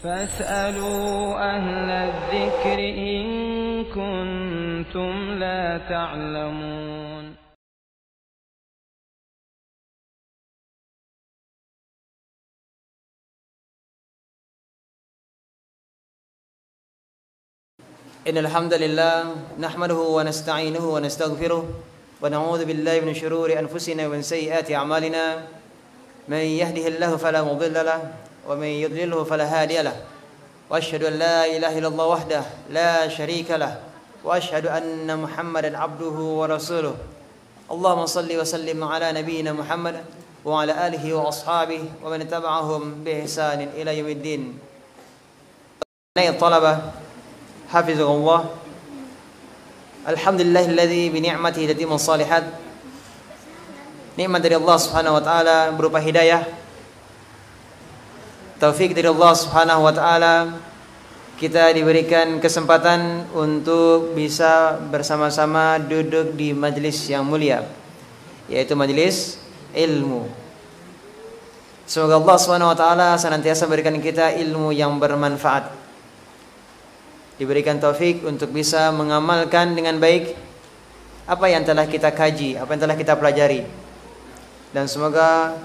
فاسألوا أهل الذكر إن كنتم لا تعلمون. إن الحمد لله نحمده ونستعينه ونستغفره ونعوذ بالله من شرور أنفسنا ومن سيئات أعمالنا من يهده الله فلا مضل له ومن يضلله فلا هادي له وأشهد أن لا إله إلا الله وحده لا شريك له وأشهد أن محمدا عبده ورسوله اللهم صل وسلم على نبينا محمد وعلى آله وأصحابه ومن تبعهم بإحسان إلى يوم الدين. الطلبة حفظه الله الحمد لله الذي بنعمته تتم الصالحات. Nikmat dari Allah Subhanahu wa taala berupa hidayah, taufik dari Allah Subhanahu wa taala, kita diberikan kesempatan untuk bisa bersama-sama duduk di majelis yang mulia, yaitu majelis ilmu. Semoga Allah Subhanahu wa taala senantiasa berikan kita ilmu yang bermanfaat, diberikan taufik untuk bisa mengamalkan dengan baik apa yang telah kita kaji, apa yang telah kita pelajari. Dan semoga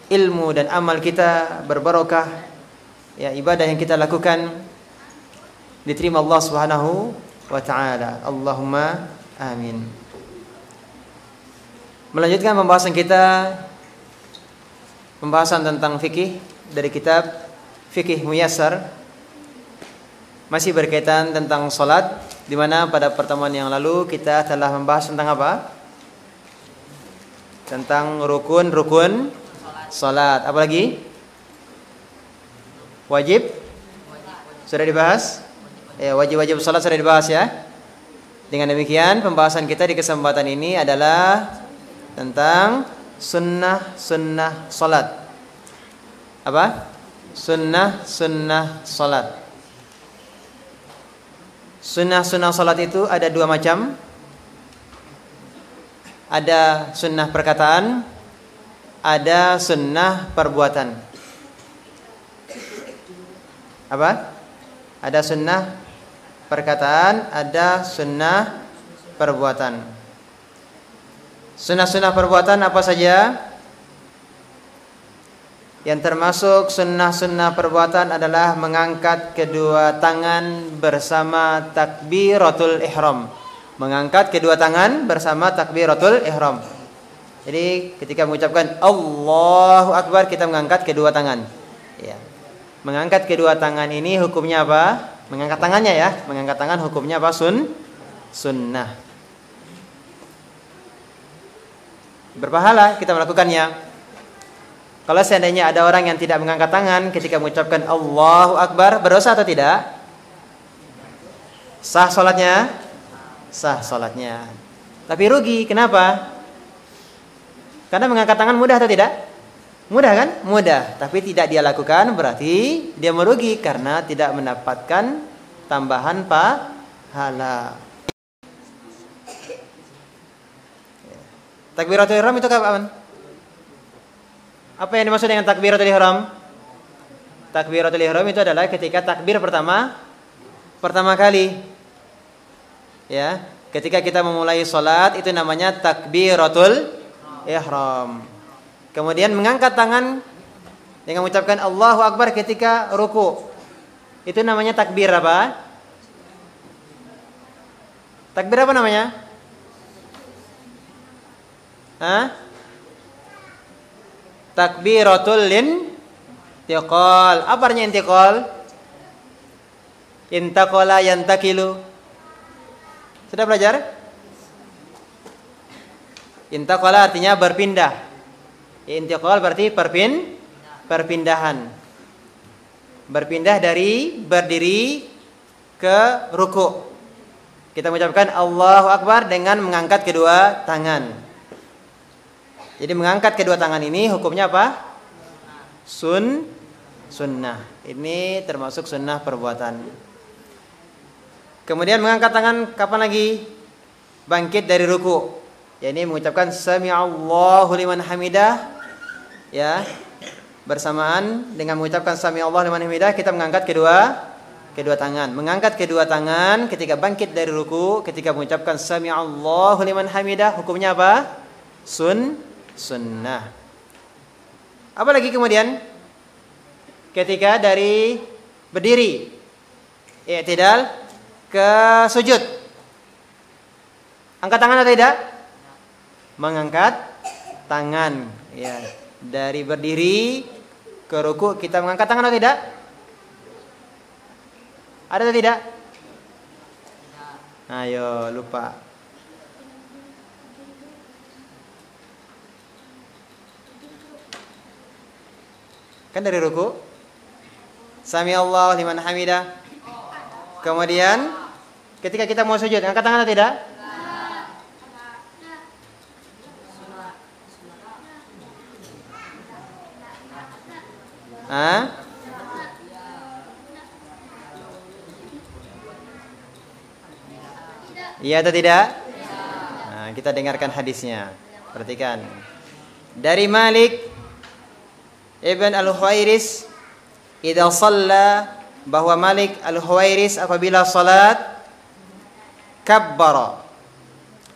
ilmu dan amal kita berbarokah, ya, ibadah yang kita lakukan diterima Allah Subhanahu wa taala. Allahumma amin. Melanjutkan pembahasan kita, pembahasan tentang fikih dari kitab Fikih Muyassar, masih berkaitan tentang salat, di mana pada pertemuan yang lalu kita telah membahas tentang apa? Tentang rukun-rukun salat. Apa lagi? Wajib? Sudah dibahas? Ya, wajib-wajib salat sudah dibahas ya. Dengan demikian pembahasan kita di kesempatan ini adalah tentang sunnah-sunnah salat. Apa? Sunnah-sunnah salat. Sunnah-sunnah salat itu ada dua macam. Ada sunnah perkataan, ada sunnah perbuatan. Apa? Ada sunnah perkataan, ada sunnah perbuatan. Sunnah-sunnah perbuatan apa saja? Yang termasuk sunnah-sunnah perbuatan adalah mengangkat kedua tangan bersama takbiratul ihram. Mengangkat kedua tangan bersama takbiratul ihram. Jadi ketika mengucapkan Allahu Akbar, kita mengangkat kedua tangan. Ya. Mengangkat kedua tangan ini hukumnya apa? Mengangkat tangannya ya. Mengangkat tangan hukumnya apa? Sunnah. Berpahala kita melakukannya. Kalau seandainya ada orang yang tidak mengangkat tangan ketika mengucapkan Allahu Akbar, berdosa atau tidak? Sah salatnya? Sah salatnya. Tapi rugi, kenapa? Karena mengangkat tangan mudah atau tidak? Mudah kan? Mudah. Tapi tidak dia lakukan berarti dia merugi karena tidak mendapatkan tambahan pahala. Takbiratul ihram itu kapan? Apa yang dimaksud dengan takbiratul ihram? Takbiratul ihram itu adalah ketika takbir pertama kali. Ya, ketika kita memulai salat itu namanya takbiratul ihram. Kemudian mengangkat tangan dengan mengucapkan Allahu Akbar ketika ruku. Itu namanya takbir apa? Takbir apa namanya? Hah? Takbiratul intiqal. Apa artinya intiqal? Intaqala yantakilu. Sudah belajar? Intaqala artinya berpindah. Intiqal berarti perpindahan. Berpindah dari berdiri ke ruku. Kita mengucapkan Allahu Akbar dengan mengangkat kedua tangan. Jadi mengangkat kedua tangan ini hukumnya apa? Sunnah. Ini termasuk sunnah perbuatan. Kemudian mengangkat tangan kapan lagi? Bangkit dari ruku. Ya, ini mengucapkan Sami'allahu liman hamidah. Ya. bersamaan dengan mengucapkan sami Allah liman hamidah kita mengangkat kedua tangan. Mengangkat kedua tangan ketika bangkit dari ruku, ketika mengucapkan sami Allahu liman hamidah, hukumnya apa? Sunnah. Apa lagi kemudian? Ketika dari berdiri, i'tidal ke sujud, angkat tangan atau tidak? Mengangkat tangan. Ya, dari berdiri ke ruku kita mengangkat tangan atau tidak? Ada atau tidak? Ayo, lupa. Kan dari ruku, sami Allah liman hamidah. Kemudian ketika kita mau sujud, angkat tangan atau tidak? Iya atau tidak? Nah, kita dengarkan hadisnya. Perhatikan. Dari Malik Ibn Al-Huwairis, idza shalla, bahwa Malik Al-Huwairis apabila salat kabbara,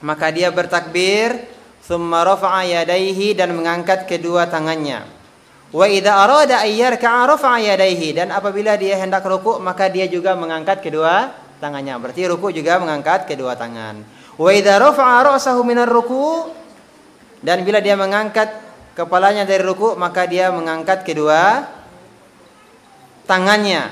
maka dia bertakbir, thumma rafa'a yadayhi, dan mengangkat kedua tangannya. Wa idza arada ayyarka'a rafa'a yadayhi, dan apabila dia hendak rukuk maka dia juga mengangkat kedua tangannya. Berarti rukuk juga mengangkat kedua tangan. Wa idza rafa'a ra'sahu minar ruku', dan bila dia mengangkat kepalanya dari ruku maka dia mengangkat kedua tangannya.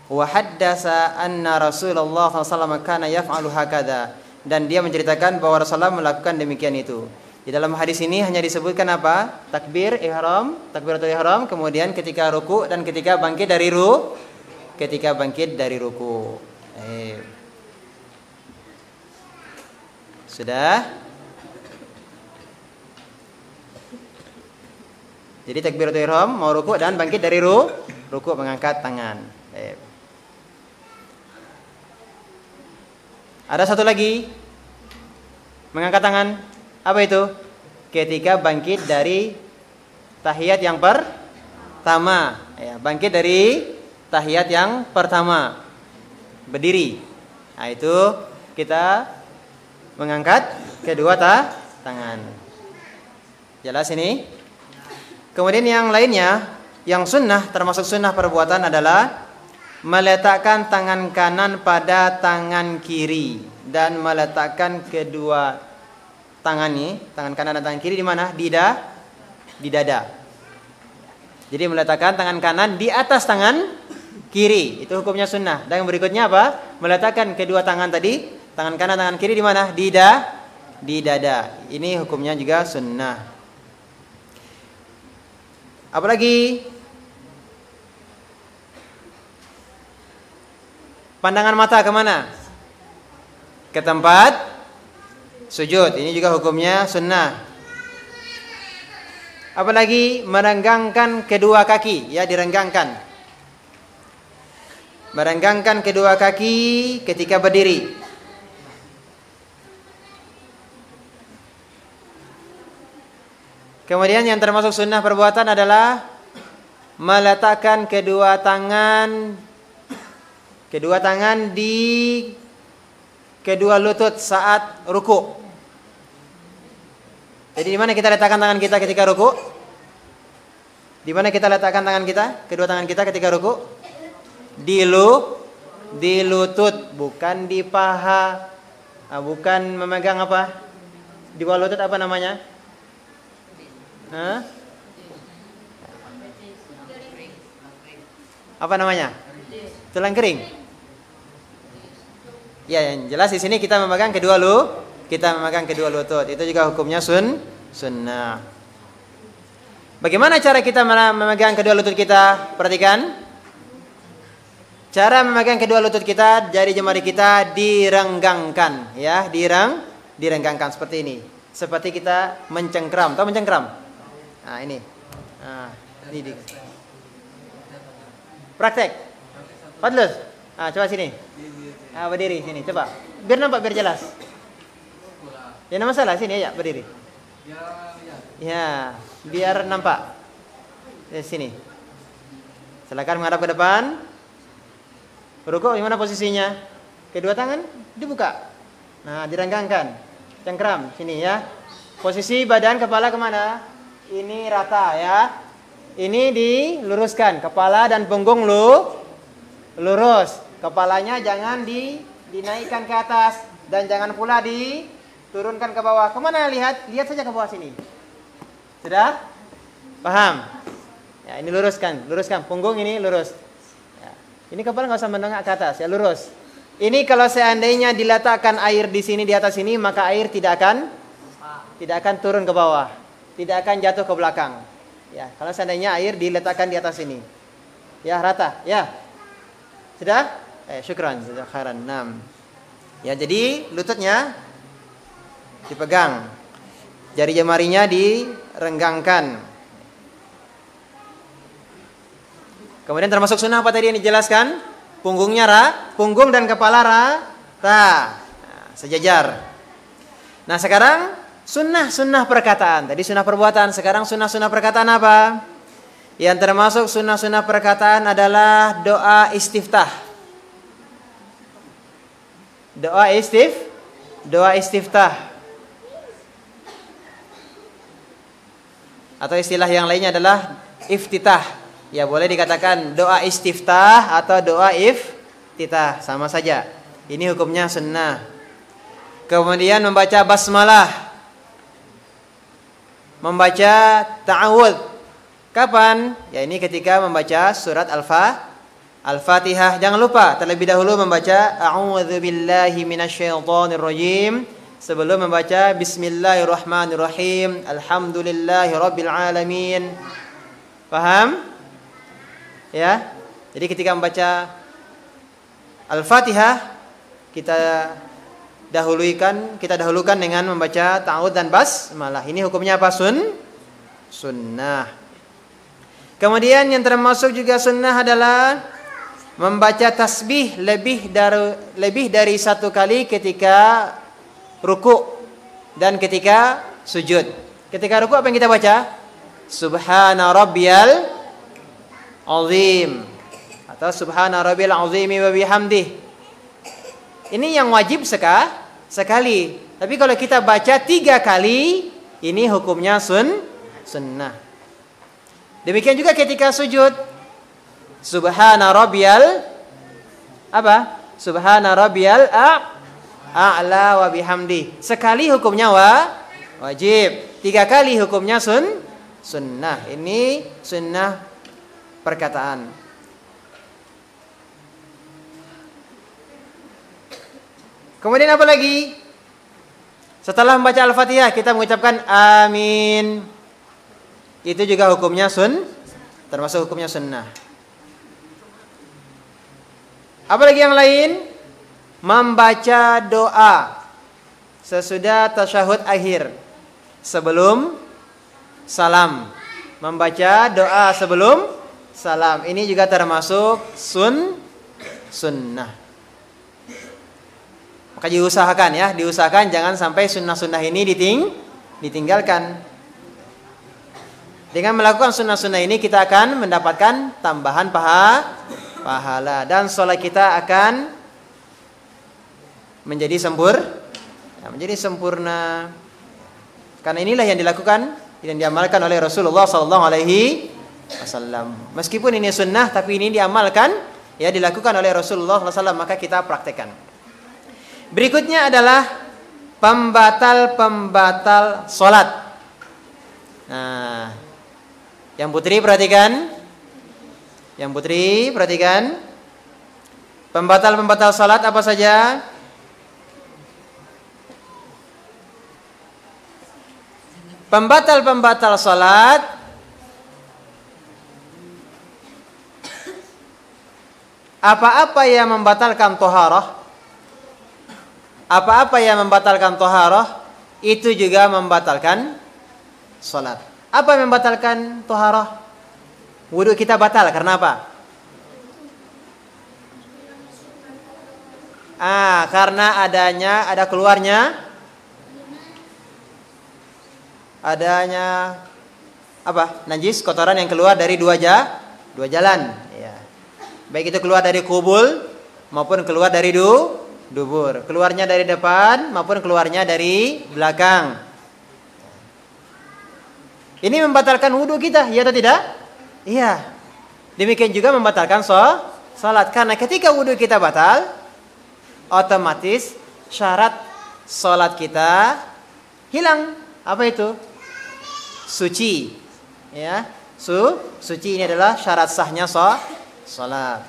Wa haddasa anna Rasulullah SAW kana yaf'alu hakadha, dan dia menceritakan bahwa Rasulullah melakukan demikian itu. Di dalam hadis ini hanya disebutkan apa? Takbir ihram, takbiratul ihram, kemudian ketika ruku dan ketika bangkit dari ruku. Sudah? Jadi takbiratul ihram, mau ruku dan bangkit dari ruku mengangkat tangan. Ada satu lagi mengangkat tangan. Apa itu? Ketika bangkit dari tahiyat yang pertama. Ya, bangkit dari tahiyat yang pertama, berdiri. Nah, itu kita mengangkat kedua tangan. Jelas ini? Kemudian yang lainnya, yang sunnah, termasuk sunnah perbuatan adalah meletakkan tangan kanan pada tangan kiri dan meletakkan kedua tangan ini, tangan kanan dan tangan kiri di mana? Di dada. Jadi meletakkan tangan kanan di atas tangan kiri, itu hukumnya sunnah. Dan yang berikutnya apa? Meletakkan kedua tangan tadi, tangan kanan tangan kiri di mana? Di dada. Ini hukumnya juga sunnah. Apalagi pandangan mata kemana? Ke tempat sujud. Ini juga hukumnya sunnah. Apalagi merenggangkan kedua kaki, ya, direnggangkan. Merenggangkan kedua kaki ketika berdiri. Kemudian yang termasuk sunnah perbuatan adalah meletakkan kedua tangan di kedua lutut saat ruku. Jadi di mana kita letakkan tangan kita ketika ruku? Di mana kita letakkan tangan kita, kedua tangan kita ketika ruku? Di lutut, bukan di paha. Bukan memegang apa? Di bawah lutut apa namanya? Apa namanya? Tulang kering. Ya, yang jelas di sini kita memegang kedua lutut. Itu juga hukumnya sunnah. Bagaimana cara kita memegang kedua lutut kita? Perhatikan. Cara memegang kedua lutut kita, jari jemari kita direnggangkan, ya, direnggangkan seperti ini. Seperti kita mencengkram. Tahu mencengkram? Nah, ini. Nah, ini. Praktek. Fadlus. Coba sini. Berdiri sini, coba. Biar nampak, biar jelas. Ya, enggak masalah, sini ya, berdiri. Ya, biar nampak. Di sini. Silakan menghadap ke depan. Rukuk gimana posisinya? Kedua tangan dibuka. Nah, direnggangkan. Cengkram sini ya. Posisi badan kepala kemana? Ini rata ya. Ini diluruskan. Kepala dan punggung lurus. Kepalanya jangan dinaikkan ke atas dan jangan pula diturunkan ke bawah. Kemana lihat? Lihat saja ke bawah sini. Sudah? Paham? Ya, ini luruskan. Punggung ini lurus. Ya. Ini kepala nggak usah menengak ke atas, ya lurus. Ini kalau seandainya diletakkan air di sini di atas sini, maka air tidak akan turun ke bawah, tidak akan jatuh ke belakang. Ya, kalau seandainya air diletakkan di atas sini, ya rata, ya. Sudah? Syukran, sudah khairan. 6. Ya, jadi lututnya dipegang, jari jemarinya direnggangkan. Kemudian termasuk sunnah apa tadi yang dijelaskan? Punggungnya punggung dan kepala rata. Nah, sejajar. Nah, sekarang sunnah perkataan. Tadi sunnah perbuatan, sekarang sunnah perkataan apa? Yang termasuk sunnah perkataan adalah doa istiftah. Doa istiftah. Atau istilah yang lainnya adalah iftitah. Ya, boleh dikatakan doa istiftah atau doa iftitah, sama saja. Ini hukumnya sunnah. Kemudian membaca basmalah, membaca ta'awudz. Kapan? Ya, ini ketika membaca surat Al-Fatihah. Jangan lupa terlebih dahulu membaca a'udzubillahi minasyaitonirrajim sebelum membaca bismillahirrahmanirrahim. Alhamdulillahirabbil alamin. Paham? Ya. Jadi ketika membaca Al-Fatihah kita dahulukan dengan membaca ta'awudz dan basmalah. Ini hukumnya apa? Sunnah. Kemudian yang termasuk juga sunnah adalah membaca tasbih lebih dari satu kali ketika ruku dan ketika sujud. Ketika ruku apa yang kita baca? Subhana rabbiyal azim atau subhana rabbil azimi wa bihamdih. Ini yang wajib sekali. Tapi kalau kita baca 3 kali, ini hukumnya sunnah. Demikian juga ketika sujud. Subhana rabbiyal apa? Subhana rabbiyal a'la wa bihamdih. Sekali hukumnya wajib. 3 kali hukumnya sunnah. Ini sunnah perkataan. Kemudian apa lagi? Setelah membaca Al-Fatihah kita mengucapkan amin. Itu juga hukumnya termasuk hukumnya sunnah. Apa lagi yang lain? Membaca doa sesudah tasyahud akhir sebelum salam. Membaca doa sebelum salam. Ini juga termasuk sunnah. Maka diusahakan jangan sampai sunnah ini ditinggalkan. Dengan melakukan sunnah ini kita akan mendapatkan tambahan pahala dan sholat kita akan menjadi sempurna. Karena inilah yang dilakukan dan diamalkan oleh Rasulullah SAW. Meskipun ini sunnah, tapi ini diamalkan, ya dilakukan oleh Rasulullah SAW, maka kita praktekkan. Berikutnya adalah pembatal sholat. Nah, yang putri perhatikan. Pembatal sholat apa saja? Pembatal sholat apa-apa yang membatalkan toharah, itu juga membatalkan sholat. Apa yang membatalkan toharah? Wudu kita batal karena apa? Karena ada keluarnya adanya apa? Najis, kotoran yang keluar dari dua jalan. Ya. Baik itu keluar dari kubul maupun keluar dari dubur. Keluarnya dari depan maupun keluarnya dari belakang. Ini membatalkan wudhu kita, iya atau tidak? Iya. Demikian juga membatalkan salat. Karena ketika wudhu kita batal, otomatis syarat salat kita hilang. Apa itu? Suci. Ya, suci ini adalah syarat sahnya salat.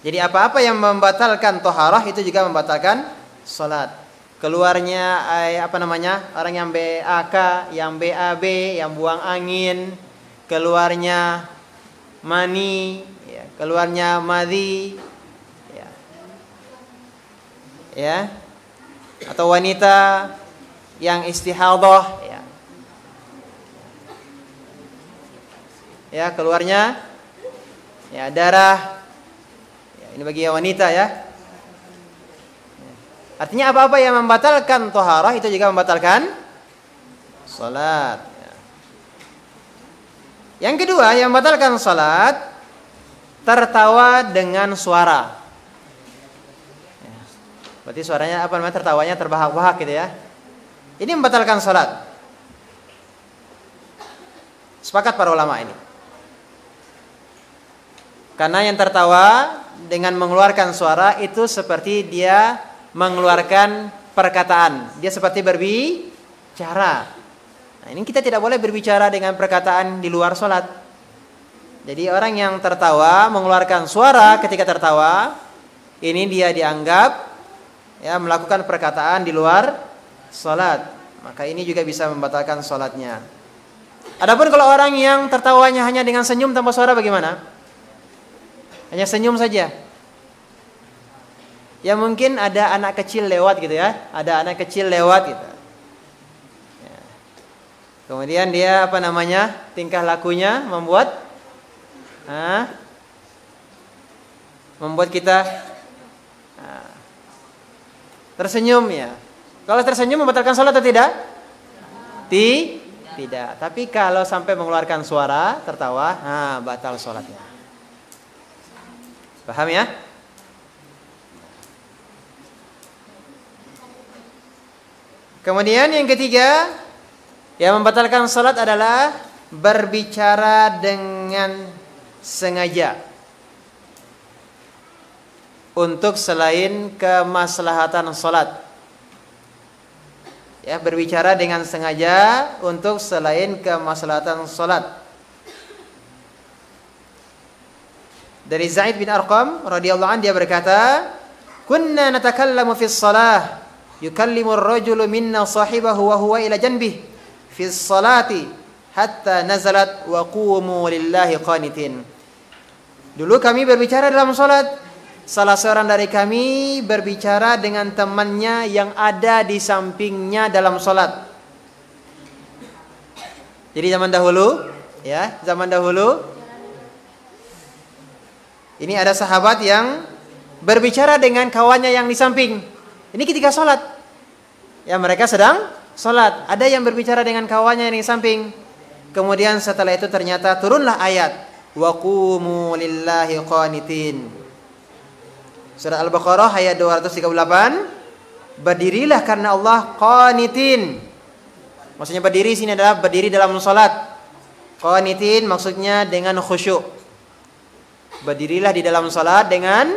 Jadi apa-apa yang membatalkan toharah itu juga membatalkan salat. Keluarnya orang yang BAK, yang BAB, yang buang angin, keluarnya mani, ya, keluarnya madhi, ya, atau wanita yang istihadhah, ya keluarnya ya darah, ya, ini bagi wanita ya. Artinya apa-apa yang membatalkan toharah itu juga membatalkan salat. Yang kedua yang membatalkan salat, tertawa dengan suara. Berarti suaranya tertawanya terbahak-bahak gitu ya. Ini membatalkan salat. Sepakat para ulama ini. Karena yang tertawa dengan mengeluarkan suara itu seperti dia mengeluarkan perkataan. Dia seperti berbicara. Nah, ini kita tidak boleh berbicara dengan perkataan di luar sholat. Jadi orang yang tertawa mengeluarkan suara ketika tertawa, ini dia dianggap ya melakukan perkataan di luar sholat. Maka ini juga bisa membatalkan sholatnya. Adapun kalau orang yang tertawanya hanya dengan senyum tanpa suara bagaimana? Hanya senyum saja. Ya mungkin ada anak kecil lewat gitu ya. Ada anak kecil lewat gitu. Ya. Kemudian dia tingkah lakunya membuat kita tersenyum ya. Kalau tersenyum membatalkan sholat atau tidak? Tidak. Tapi kalau sampai mengeluarkan suara tertawa, batal sholatnya. Paham ya? Kemudian yang ketiga yang membatalkan salat adalah berbicara dengan sengaja untuk selain kemaslahatan salat. Ya, berbicara dengan sengaja untuk selain kemaslahatan salat. Dari Zaid bin Arqam radhiyallahu anhu dia berkata, "Kunna natakallamu fi shalah, yukallimu ar-rajulu minna sahibahu wa huwa ila janbihi fi sholati hatta nazalat wa qumu lillahi qanitin." Dulu kami berbicara dalam salat. Salah seorang dari kami berbicara dengan temannya yang ada di sampingnya dalam salat. Jadi zaman dahulu, ini ada sahabat yang berbicara dengan kawannya yang di samping. Ini ketika sholat. Ya mereka sedang sholat. Ada yang berbicara dengan kawannya yang di samping. Kemudian setelah itu ternyata turunlah ayat. Wa qumu lillahi qanitin. Surah Al-Baqarah ayat 238. Berdirilah karena Allah qanitin. Maksudnya berdiri sini adalah berdiri dalam sholat. Qanitin maksudnya dengan khusyuk. Berdirilah di dalam salat dengan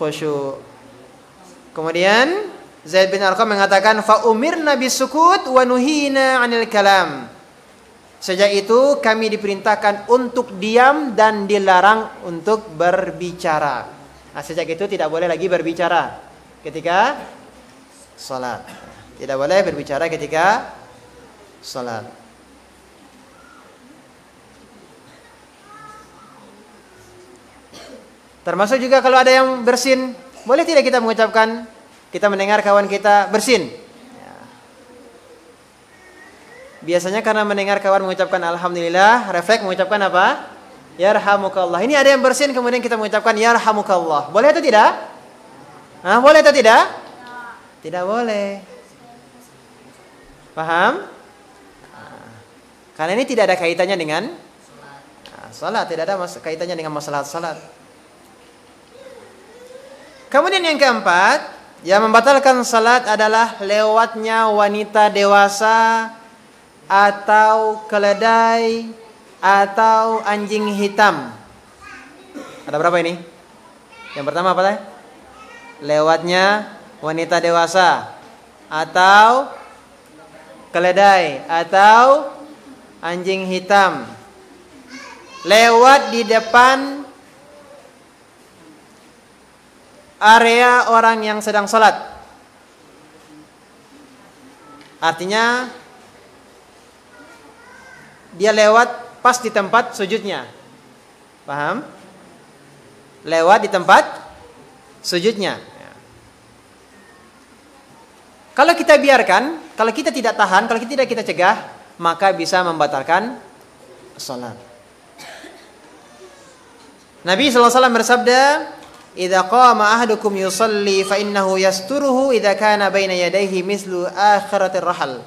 khusyuk. Kemudian Zaid bin Arqam mengatakan fa umirna bisukut wa nuhina 'anil kalam. Sejak itu kami diperintahkan untuk diam dan dilarang untuk berbicara. Nah, sejak itu tidak boleh lagi berbicara ketika salat. Tidak boleh berbicara ketika salat. Termasuk juga kalau ada yang bersin, boleh tidak kita mengucapkan, kita mendengar kawan kita bersin? Ya. Biasanya karena mendengar kawan mengucapkan alhamdulillah, refleks mengucapkan apa? Yarhamukallah. Ini ada yang bersin kemudian kita mengucapkan yarhamukallah. Boleh atau tidak? Boleh atau tidak? Tidak boleh. Paham? Karena ini tidak ada kaitannya dengan salat, tidak ada kaitannya dengan masalah salat. Kemudian yang keempat, yang membatalkan salat adalah lewatnya wanita dewasa atau keledai atau anjing hitam. Ada berapa ini? Yang pertama apa tadi? Lewatnya wanita dewasa atau keledai atau anjing hitam lewat di depan area orang yang sedang sholat. Artinya dia lewat pas di tempat sujudnya. Paham? Lewat di tempat sujudnya. Kalau kita biarkan, kalau kita tidak tahan, kalau kita tidak kita cegah, maka bisa membatalkan salat. Nabi SAW bersabda, "Idza qama ahadukum yusalli fa innahu yasturuhu idza kana baina yadayhi mislu akhiratir rahal."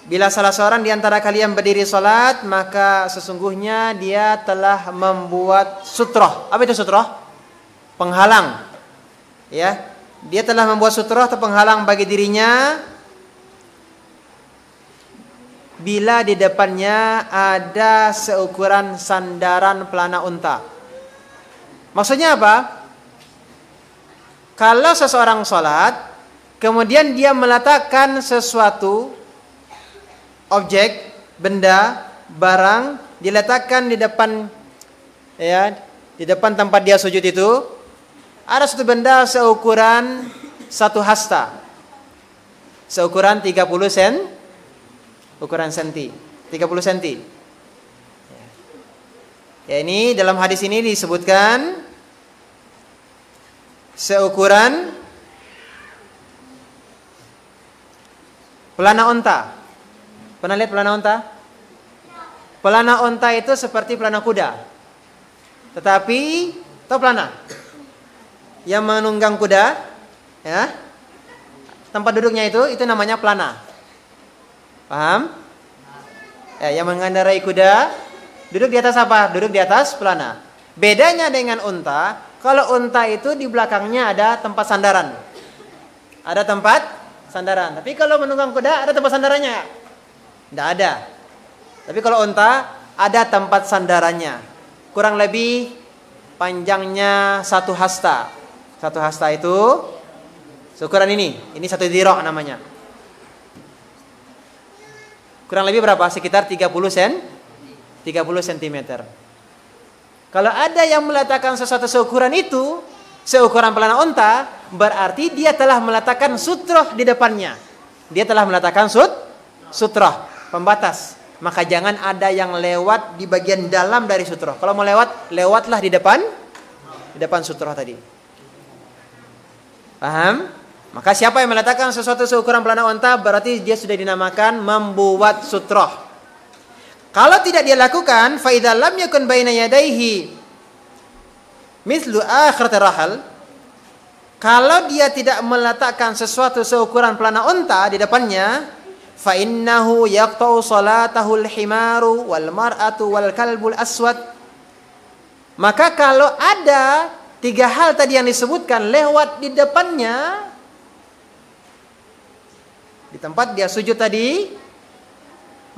Bila salah seorang di antara kalian berdiri salat, maka sesungguhnya dia telah membuat sutroh. Apa itu sutroh? Penghalang. Ya, dia telah membuat sutroh atau penghalang bagi dirinya bila di depannya ada seukuran sandaran pelana unta. Maksudnya apa? Kalau seseorang sholat, kemudian dia meletakkan sesuatu, objek, benda, barang, diletakkan di depan, ya, di depan tempat dia sujud itu, ada satu benda seukuran 1 hasta, seukuran 30 sen, ukuran senti, 30 senti. Ya, ini dalam hadis ini disebutkan seukuran pelana unta. Pernah lihat pelana unta? Pelana unta itu seperti pelana kuda. Tetapi, tahu pelana? Yang menunggang kuda, ya. Tempat duduknya itu namanya pelana. Paham? Ya, yang mengendarai kuda duduk di atas apa? Duduk di atas pelana. Bedanya dengan unta, kalau unta itu di belakangnya ada tempat sandaran. Ada tempat sandaran. Tapi kalau menunggang kuda ada tempat sandarannya? Tidak ada. Tapi kalau unta ada tempat sandarannya. Kurang lebih panjangnya 1 hasta. 1 hasta itu seukuran ini. Ini 1 dhira' namanya. Kurang lebih berapa? Sekitar 30 cm. Kalau ada yang meletakkan sesuatu seukuran itu, seukuran pelana unta, berarti dia telah meletakkan sutroh di depannya. Dia telah meletakkan sutroh, pembatas. Maka jangan ada yang lewat di bagian dalam dari sutroh. Kalau mau lewat, lewatlah di depan sutroh tadi. Paham? Maka siapa yang meletakkan sesuatu seukuran pelana unta, berarti dia sudah dinamakan membuat sutroh. Kalau tidak dia lakukan, fa idza lam yakun baina yadayhi mislu akhiratir rahal, kalau dia tidak meletakkan sesuatu seukuran pelana unta di depannya, fa innahu yaqta'u salatahul himaru wal mar'atu wal kalbul aswad. Maka kalau ada 3 hal tadi yang disebutkan lewat di depannya, di tempat dia sujud tadi,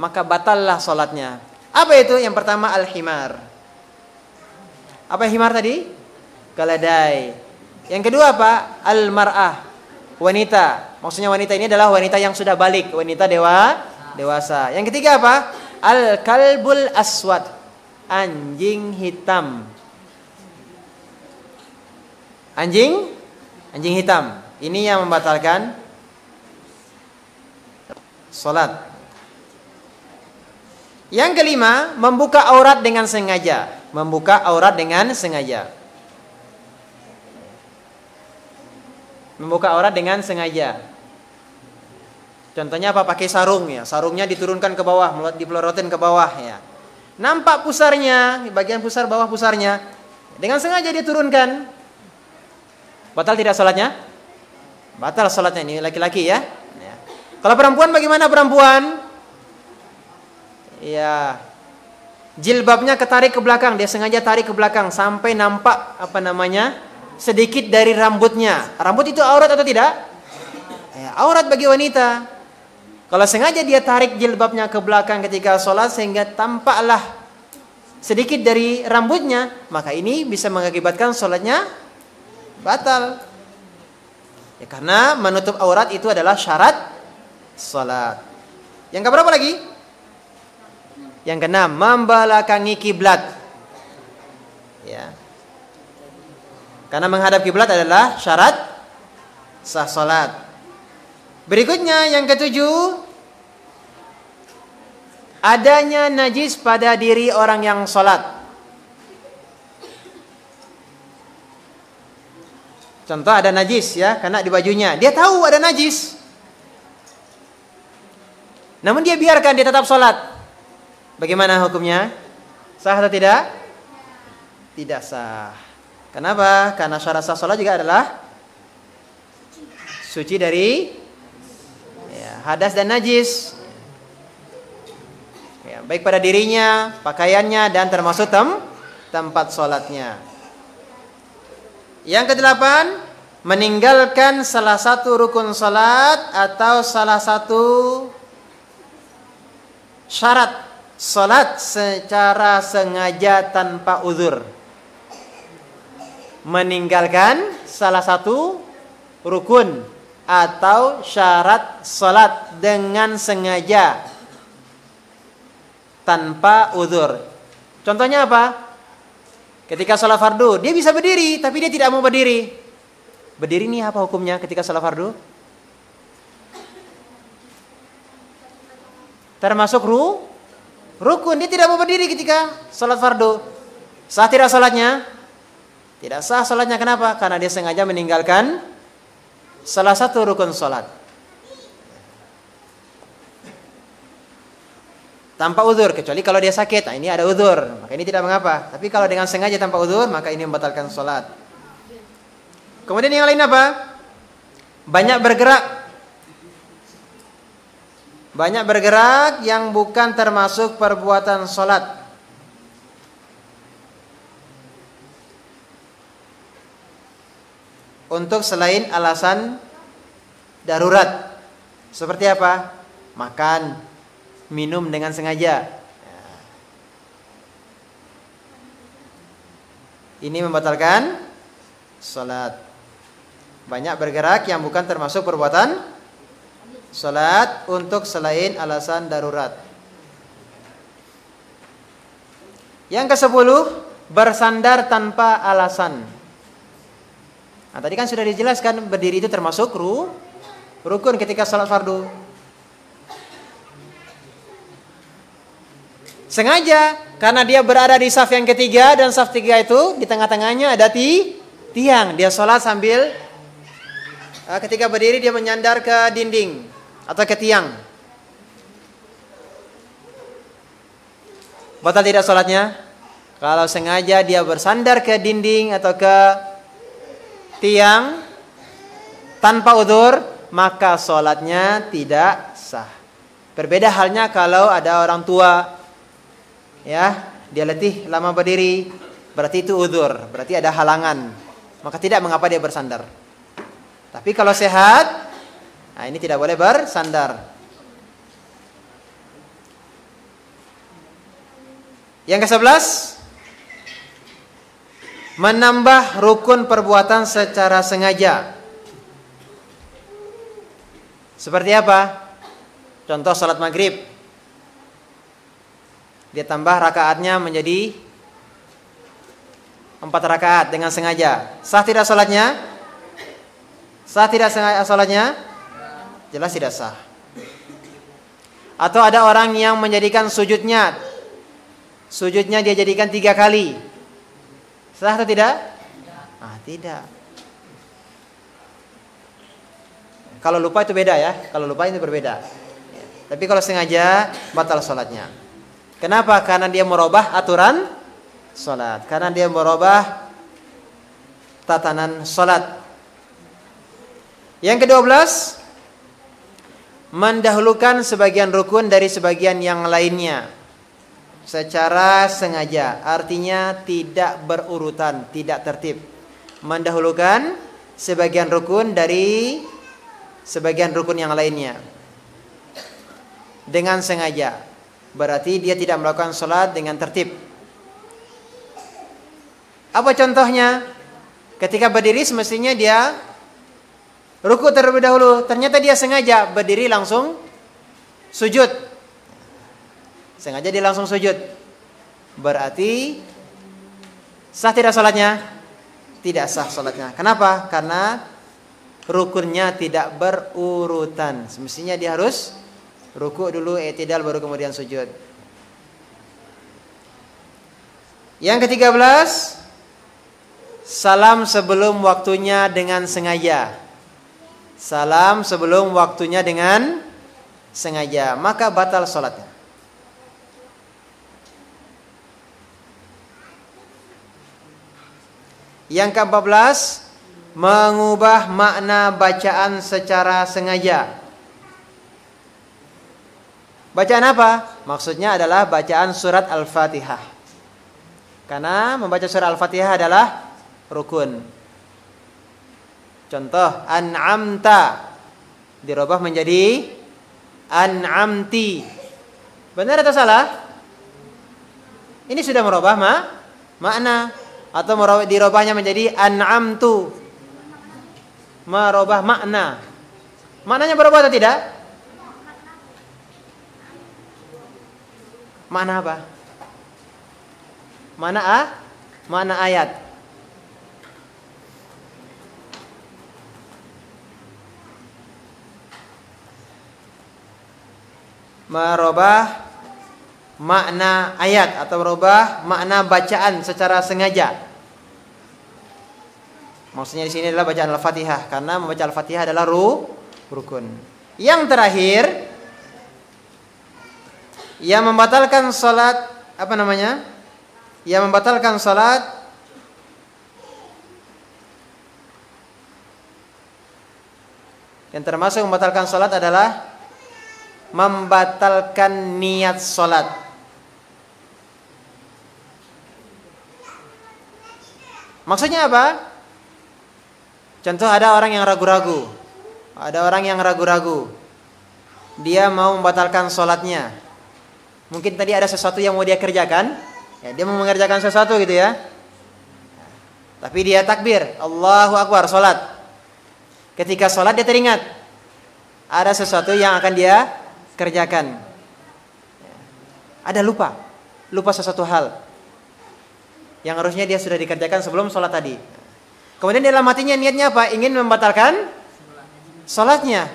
maka batallah salatnya. Apa itu? Yang pertama al-himar. Apa himar tadi? Keledai. Yang kedua apa? Al-mar'ah. Wanita. Maksudnya wanita ini adalah wanita yang sudah balik, wanita dewasa. Yang ketiga apa? Al-kalbul aswad. Anjing hitam. Anjing hitam. Ini yang membatalkan salat. Yang kelima, membuka aurat dengan sengaja. Membuka aurat dengan sengaja. Membuka aurat dengan sengaja. Contohnya apa? Pakai sarung ya. Sarungnya diturunkan ke bawah, dipelorotin ke bawah ya. Nampak pusarnya, bagian pusar bawah pusarnya. Dengan sengaja dia turunkan. Batal tidak salatnya? Batal salatnya. Ini laki-laki ya. Kalau perempuan bagaimana perempuan? ya, jilbabnya ketarik ke belakang, dia sengaja tarik ke belakang sampai nampak sedikit dari rambutnya. Rambut itu aurat atau tidak? Ya, aurat bagi wanita. Kalau sengaja dia tarik jilbabnya ke belakang ketika sholat sehingga tampaklah sedikit dari rambutnya, maka ini bisa mengakibatkan sholatnya batal. Ya, karena menutup aurat itu adalah syarat sholat. Yang keberapa lagi? Yang keenam, membelakangi kiblat. Ya. Karena menghadap kiblat adalah syarat sah sholat. Berikutnya yang ketujuh, adanya najis pada diri orang yang sholat. Contoh ada najis ya, karena di bajunya. Dia tahu ada najis. Namun dia biarkan, dia tetap sholat. Bagaimana hukumnya? Sah atau tidak? Tidak sah. Kenapa? Karena syarat sah sholat juga adalah suci dari hadas dan najis. Ya, baik pada dirinya, pakaiannya, dan termasuk tempat sholatnya. Yang kedelapan, meninggalkan salah satu rukun salat atau salah satu syarat salat secara sengaja tanpa uzur. Meninggalkan salah satu rukun atau syarat salat dengan sengaja tanpa uzur. Contohnya apa? Ketika sholat fardu, dia bisa berdiri, tapi dia tidak mau berdiri. Berdiri ini apa hukumnya ketika sholat fardu? Termasuk rukun, dia tidak mau berdiri ketika sholat fardu. Sah tidak sholatnya? Tidak sah sholatnya, kenapa? Karena dia sengaja meninggalkan salah satu rukun sholat. Tanpa uzur, kecuali kalau dia sakit, nah ini ada uzur, maka ini tidak mengapa. Tapi kalau dengan sengaja tanpa uzur, maka ini membatalkan sholat. Kemudian yang lain apa? Banyak bergerak. Banyak bergerak yang bukan termasuk perbuatan sholat. Untuk selain alasan darurat. Seperti apa? Makan, minum dengan sengaja. Ini membatalkan salat. Banyak bergerak yang bukan termasuk perbuatan salat untuk selain alasan darurat. Yang ke-10, bersandar tanpa alasan. Nah, tadi kan sudah dijelaskan berdiri itu termasuk rukun ketika salat fardu. Sengaja, karena dia berada di saf yang ketiga, dan saf tiga itu di tengah-tengahnya ada tiang. Dia sholat sambil ketika berdiri dia menyandar ke dinding atau ke tiang. Batal tidak sholatnya? Kalau sengaja dia bersandar ke dinding atau ke tiang tanpa udzur, maka sholatnya tidak sah. Berbeda halnya kalau ada orang tua, ya, dia letih lama berdiri, berarti itu udzur, berarti ada halangan, maka tidak mengapa dia bersandar. Tapi kalau sehat, nah ini tidak boleh bersandar. Yang ke-11, menambah rukun perbuatan secara sengaja. Seperti apa? Contoh salat maghrib, dia tambah rakaatnya menjadi 4 rakaat dengan sengaja. Sah tidak salatnya? Sah tidak salatnya? Jelas tidak sah. Atau ada orang yang menjadikan sujudnya dia jadikan 3 kali. Sah atau tidak? Tidak. Kalau lupa itu beda ya. Kalau lupa itu berbeda. Tapi kalau sengaja, batal salatnya. Kenapa? Karena dia merubah aturan salat. Karena dia merubah tatanan salat. Yang ke-12, mendahulukan sebagian rukun dari sebagian yang lainnya. secara sengaja, artinya tidak berurutan, tidak tertib, mendahulukan sebagian rukun dari sebagian rukun yang lainnya dengan sengaja, berarti dia tidak melakukan sholat dengan tertib. Apa contohnya? Ketika berdiri semestinya dia ruku terlebih dahulu, ternyata dia sengaja berdiri langsung sujud. Sengaja dia langsung sujud. Berarti sah tidak sholatnya? Tidak sah sholatnya. Kenapa? Karena rukunnya tidak berurutan. Semestinya dia harus ruku dulu, i'tidal, baru kemudian sujud. Yang ke-13, salam sebelum waktunya dengan sengaja. Salam sebelum waktunya dengan sengaja, maka batal sholatnya. Yang ke-14, mengubah makna bacaan secara sengaja. Bacaan apa? Maksudnya adalah bacaan surat Al-Fatihah. Karena membaca surat Al-Fatihah adalah rukun. Contoh, an'amta dirubah menjadi an'amti. Benar atau salah? Ini sudah merubah makna. Atau dirubahnya menjadi an'amtu, merubah makna. Maknanya berubah atau tidak? Makna apa? Makna ayat. Merubah makna ayat atau merubah makna bacaan secara sengaja. Maksudnya di sini adalah bacaan Al-Fatihah, karena membaca Al-Fatihah adalah rukun. Yang terakhir, yang membatalkan salat Yang membatalkan salat yang termasuk membatalkan salat adalah membatalkan niat salat. Maksudnya apa? Contoh, ada orang yang ragu-ragu. Dia mau membatalkan salatnya. Mungkin tadi ada sesuatu yang mau dia kerjakan, ya, dia mau mengerjakan sesuatu gitu ya. Tapi dia takbir, Allahu Akbar, salat. Ketika salat dia teringat ada sesuatu yang akan dia kerjakan. Ada lupa sesuatu hal yang harusnya dia sudah dikerjakan sebelum sholat tadi. Kemudian dalam hatinya niatnya apa? Ingin membatalkan sholatnya.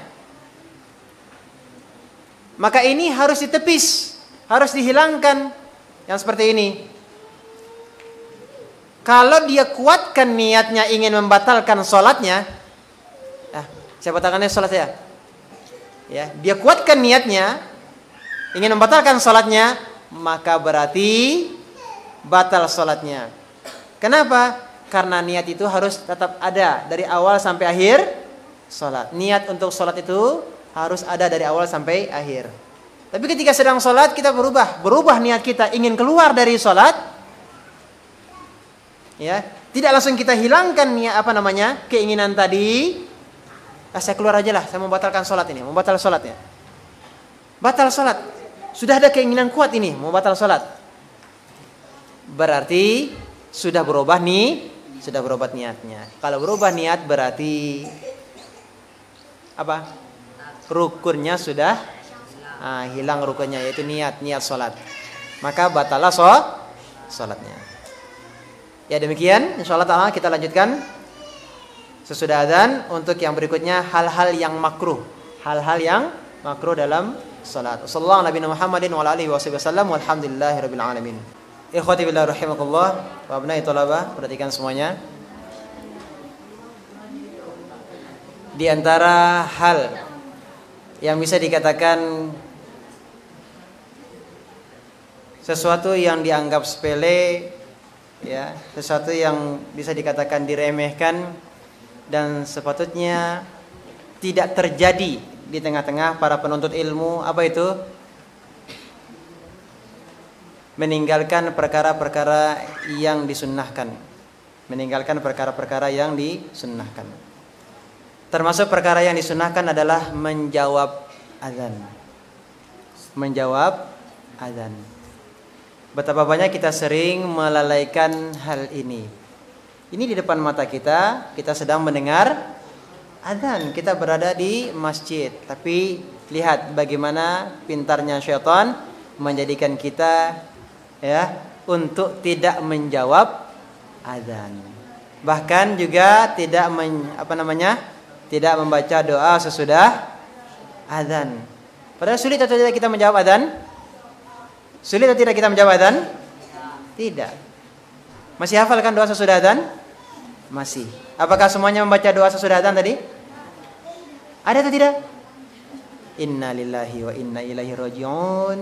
Maka ini harus ditepis, harus dihilangkan yang seperti ini. Kalau dia kuatkan niatnya ingin membatalkan sholatnya, siapa tangannya sholat ya, dia kuatkan niatnya ingin membatalkan sholatnya, maka berarti batal sholatnya. Kenapa? Karena niat itu harus tetap ada dari awal sampai akhir sholat. Niat untuk sholat itu harus ada dari awal sampai akhir. Tapi ketika sedang sholat kita berubah niat kita ingin keluar dari sholat, ya, tidak langsung kita hilangkan niat keinginan tadi. Saya keluar aja lah, saya membatalkan sholat ini, membatal sholatnya. Batal sholat. Sudah ada keinginan kuat ini, mau batal sholat. Berarti sudah berubah niatnya. Kalau berubah niat berarti apa? Rukunnya sudah hilang rukunnya, yaitu niat sholat. Maka batalah sholatnya. Ya demikian, insyaallah ta'ala kita lanjutkan sesudah adzan untuk yang berikutnya, hal-hal yang makruh dalam salat. Sallallahu Nabi Muhammadin wa alihi wasallam walhamdulillahirabbil alamin. Ikhwati billah rahimakumullah wa abnai thalabah, perhatikan semuanya. Di antara hal yang bisa dikatakan sesuatu yang dianggap sepele, ya, sesuatu yang bisa dikatakan diremehkan dan sepatutnya tidak terjadi di tengah-tengah para penuntut ilmu, apa itu? meninggalkan perkara-perkara yang disunnahkan. Meninggalkan perkara-perkara yang disunnahkan. Termasuk perkara yang disunnahkan adalah menjawab azan. Menjawab azan. Betapa banyak kita sering melalaikan hal ini. Ini di depan mata kita sedang mendengar azan. Kita berada di masjid, tapi lihat bagaimana pintarnya syaitan menjadikan kita untuk tidak menjawab azan. Bahkan juga tidak tidak membaca doa sesudah azan. Padahal sulit atau tidak kita menjawab azan? Sulit atau tidak kita menjawab azan? Tidak. Masih hafal kan doa sesudah azan? Masih. Apakah semuanya membaca doa sesudah azan tadi? Ada atau tidak? Inna lillahi wa inna ilaihi raji'un.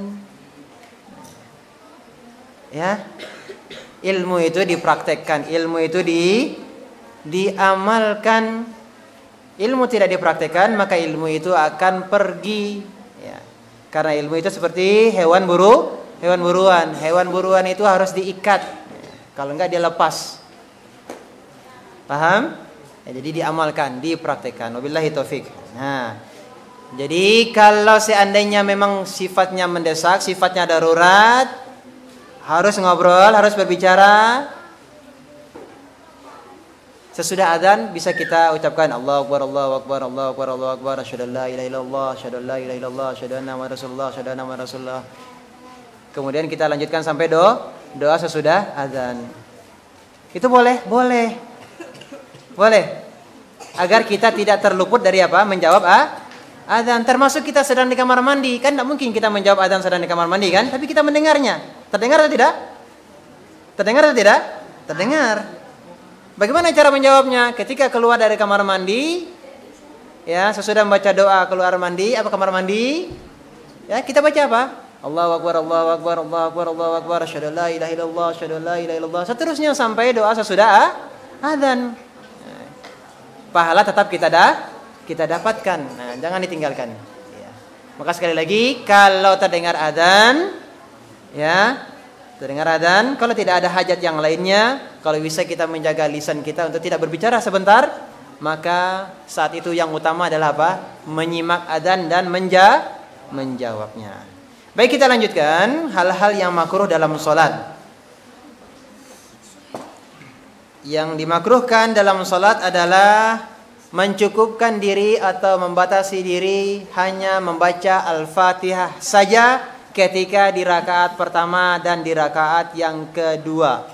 Ya. Ilmu itu dipraktekkan, ilmu itu diamalkan. Ilmu tidak dipraktekkan, maka ilmu itu akan pergi. Ya. Karena ilmu itu seperti hewan buruan. Hewan buruan itu harus diikat. Ya. Kalau enggak dia lepas. Paham? Ya, jadi diamalkan, dipraktekkan. Wabillahi taufik. Nah, jadi kalau seandainya memang sifatnya mendesak, sifatnya darurat, harus ngobrol, harus berbicara. Sesudah azan bisa kita ucapkan Allahu Akbar, Allahu Akbar, Allahu Akbar, Allahu Akbar, asyhadu an la ilaha illallah, asyhadu an la ilaha illallah, asyhadu anna muhammadar rasulullah, asyhadu anna muhammadar rasulullah. Kemudian kita lanjutkan sampai doa sesudah azan. Itu boleh? Boleh. Boleh. Agar kita tidak terluput dari apa? Menjawab azan. Termasuk kita sedang di kamar mandi, kan tidak mungkin kita menjawab azan sedang di kamar mandi kan? Tapi kita mendengarnya. Terdengar atau tidak? Terdengar atau tidak? Terdengar. Bagaimana cara menjawabnya? Ketika keluar dari kamar mandi, ya, sesudah membaca doa keluar mandi, apa kamar mandi? Ya, kita baca apa? Allahu Akbar, Allahu Akbar, Allahu Akbar, Allahu Akbar, asyhadu an la ilaha illallah, asyhadu an la ilaha illallah. Seterusnya sampai doa sesudah azan. Pahala tetap kita dapatkan. Nah, jangan ditinggalkan. Ya. Maka sekali lagi, kalau terdengar azan, ya, terdengar azan, kalau tidak ada hajat yang lainnya, kalau bisa kita menjaga lisan kita untuk tidak berbicara sebentar, maka saat itu yang utama adalah apa? Menyimak azan dan menjawabnya. Baik, kita lanjutkan hal-hal yang makruh dalam salat. Yang dimakruhkan dalam salat adalah mencukupkan diri atau membatasi diri hanya membaca Al-Fatihah saja ketika di rakaat pertama dan di rakaat yang kedua.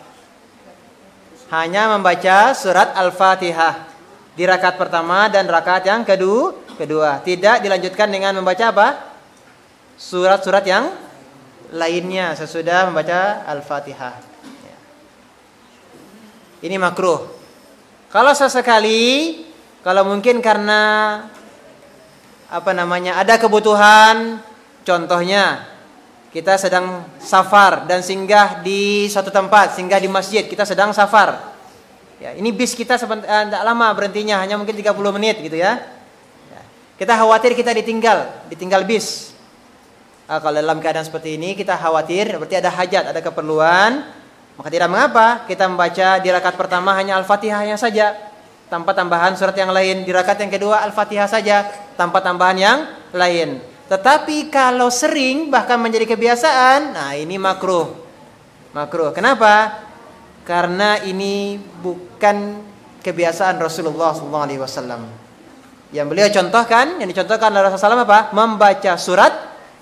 Hanya membaca surat Al-Fatihah di rakaat pertama dan rakaat yang kedua. Tidak dilanjutkan dengan membaca apa? Surat-surat yang lainnya sesudah membaca Al-Fatihah. Ini makruh. Kalau sesekali, kalau mungkin karena ada kebutuhan, contohnya kita sedang safar dan singgah di suatu tempat, singgah di masjid, kita sedang safar. Ya, ini bis kita tidak lama berhentinya, hanya mungkin 30 menit gitu ya. Kita khawatir kita ditinggal bis. Kalau dalam keadaan seperti ini kita khawatir, berarti ada hajat, ada keperluan. Maka tidak mengapa kita membaca di rakaat pertama hanya Al-Fatihahnya saja, tanpa tambahan surat yang lain. Di rakaat yang kedua Al-Fatihah saja, tanpa tambahan yang lain. Tetapi kalau sering bahkan menjadi kebiasaan, nah ini makruh. Makruh. Kenapa? Karena ini bukan kebiasaan Rasulullah SAW. Yang beliau contohkan, yang dicontohkan oleh Rasulullah SAW apa?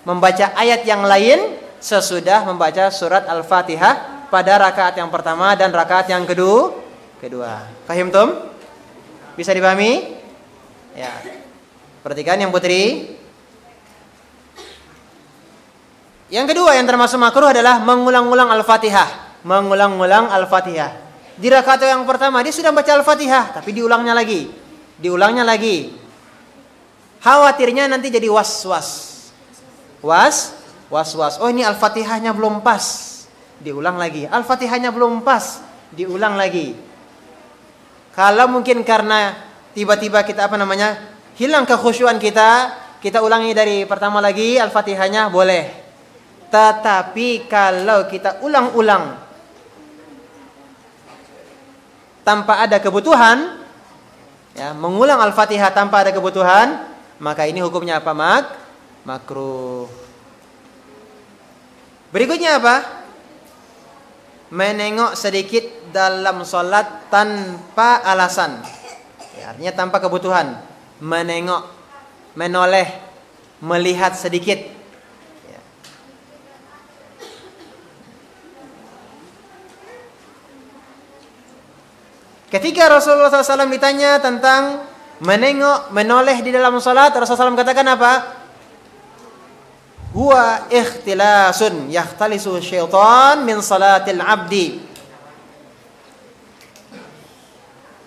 Membaca ayat yang lain sesudah membaca surat Al-Fatihah pada rakaat yang pertama dan rakaat yang kedua. Fahim tum? Bisa dipahami? Ya. Perhatikan yang putri. Yang kedua yang termasuk makruh adalah mengulang-ulang Al-Fatihah. Mengulang-ulang Al-Fatihah. Di rakaat yang pertama dia sudah baca Al-Fatihah, tapi diulangnya lagi. Khawatirnya nanti jadi was-was. Oh, ini Al-Fatihahnya belum pas. Diulang lagi. Al-Fatihahnya belum pas. Diulang lagi. Kalau mungkin karena tiba-tiba kita hilang kekhusyuan kita ulangi dari pertama lagi Al-Fatihahnya boleh. Tetapi kalau kita ulang-ulang tanpa ada kebutuhan, ya, mengulang Al-Fatihah tanpa ada kebutuhan, maka ini hukumnya apa? Makruh. Berikutnya apa? Menengok sedikit dalam sholat tanpa alasan, ya, artinya tanpa kebutuhan. Menengok, menoleh, melihat sedikit, ya. Ketika Rasulullah SAW ditanya tentang menengok, menoleh di dalam sholat, Rasulullah SAW katakan apa? Huwa ikhtilasun yakhtalisu syaitan min salatil abdi.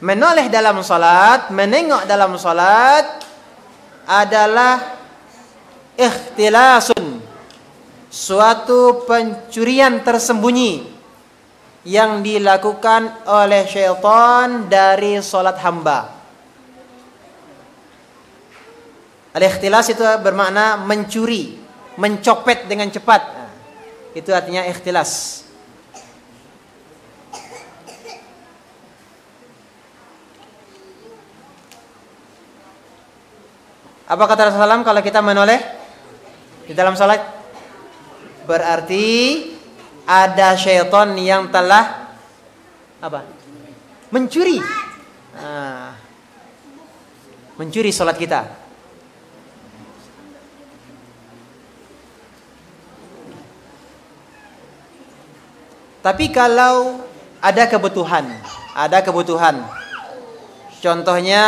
Menoleh dalam salat, menengok dalam salat adalah ikhtilasun, suatu pencurian tersembunyi yang dilakukan oleh syaitan dari salat hamba. Al-ikhtilas itu bermakna mencuri, mencopet dengan cepat. Nah, itu artinya ikhtilas. Apa kata Rasulullah SAW kalau kita menoleh di dalam salat? Berarti ada syaitan yang telah apa? Mencuri. Nah, mencuri salat kita. Tapi kalau ada kebutuhan, contohnya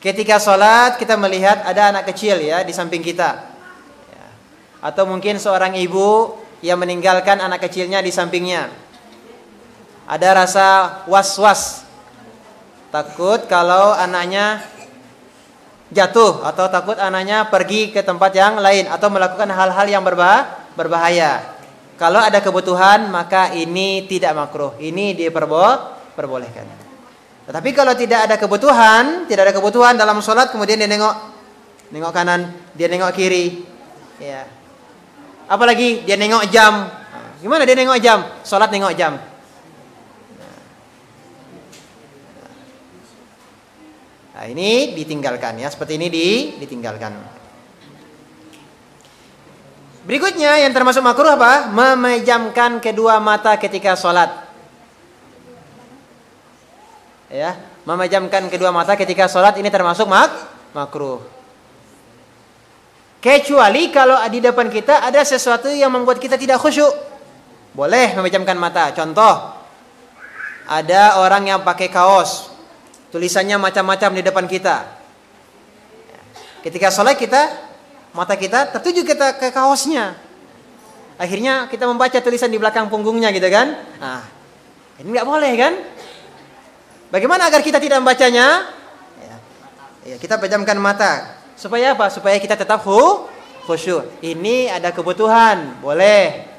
ketika sholat kita melihat ada anak kecil ya di samping kita, ya. Atau mungkin seorang ibu yang meninggalkan anak kecilnya di sampingnya. Ada rasa was-was, takut kalau anaknya jatuh atau takut anaknya pergi ke tempat yang lain atau melakukan hal-hal yang berbahaya. Kalau ada kebutuhan maka ini tidak makruh, ini diperbolehkan. Tetapi kalau tidak ada kebutuhan dalam sholat, kemudian dia nengok kanan, dia nengok kiri, ya. Apalagi dia nengok jam. Gimana dia nengok jam? Sholat nengok jam. Nah, ini ditinggalkan ya, seperti ini ditinggalkan. Berikutnya yang termasuk makruh apa? Memejamkan kedua mata ketika sholat. Ya, memejamkan kedua mata ketika sholat ini termasuk makruh. Kecuali kalau di depan kita ada sesuatu yang membuat kita tidak khusyuk, boleh memejamkan mata. Contoh, ada orang yang pakai kaos, tulisannya macam-macam di depan kita. Ketika sholat mata kita tertuju ke kaosnya. Akhirnya kita membaca tulisan di belakang punggungnya gitu kan. Nah, ini nggak boleh kan? Bagaimana agar kita tidak membacanya? Ya, kita pejamkan mata. Supaya apa? Supaya kita tetap khusyuk. Ini ada kebutuhan, boleh.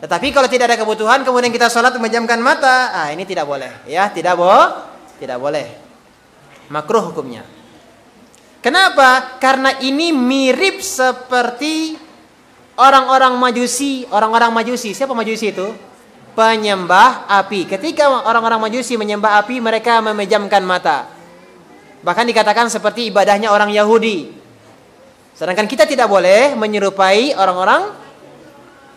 Tetapi kalau tidak ada kebutuhan kemudian kita sholat memejamkan mata, ini tidak boleh. Ya, tidak boleh. Makruh hukumnya. Kenapa? Karena ini mirip seperti orang-orang Majusi. Orang-orang Majusi, siapa Majusi itu? Penyembah api. Ketika orang-orang Majusi menyembah api, mereka memejamkan mata. Bahkan dikatakan seperti ibadahnya orang Yahudi. Sedangkan kita tidak boleh menyerupai orang-orang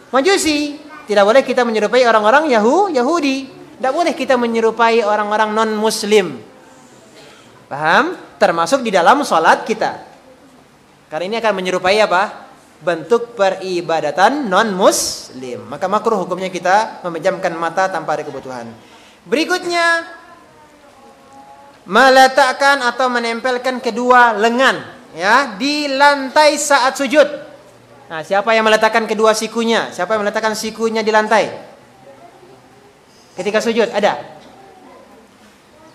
Majusi. Tidak boleh kita menyerupai orang-orang Yahudi. Tidak boleh kita menyerupai orang-orang non-Muslim. Paham? Termasuk di dalam sholat kita. Karena ini akan menyerupai apa? Bentuk peribadatan non-muslim. Maka makruh hukumnya kita memejamkan mata tanpa ada kebutuhan. Berikutnya, meletakkan atau menempelkan kedua lengan ya di lantai saat sujud. Nah, siapa yang meletakkan kedua sikunya? Siapa yang meletakkan sikunya di lantai? Ketika sujud, ada?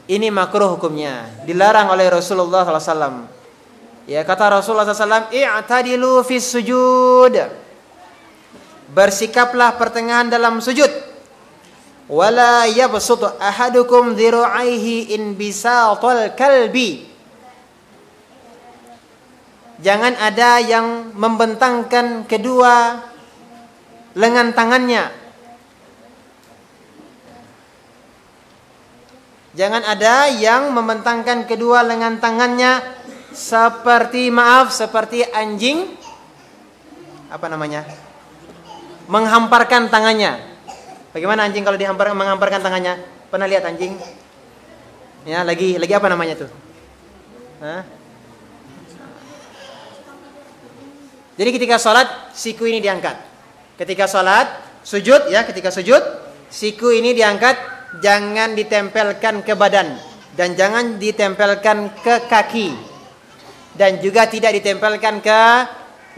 Ini makruh hukumnya, dilarang oleh Rasulullah SAW. Ya, kata Rasulullah SAW, i'tadilu fis sujud. Bersikaplah pertengahan dalam sujud. Wala yabsutu ahadukum dhiru'aihi in bisatal kalbi. Jangan ada yang membentangkan kedua lengan tangannya. Jangan ada yang membentangkan kedua lengan tangannya seperti anjing menghamparkan tangannya. Bagaimana anjing kalau menghamparkan tangannya? Pernah lihat anjing? Ya, lagi apa namanya tuh? Hah? Jadi ketika sholat siku ini diangkat. Ketika sholat sujud, ketika sujud siku ini diangkat, jangan ditempelkan ke badan dan jangan ditempelkan ke kaki dan juga tidak ditempelkan ke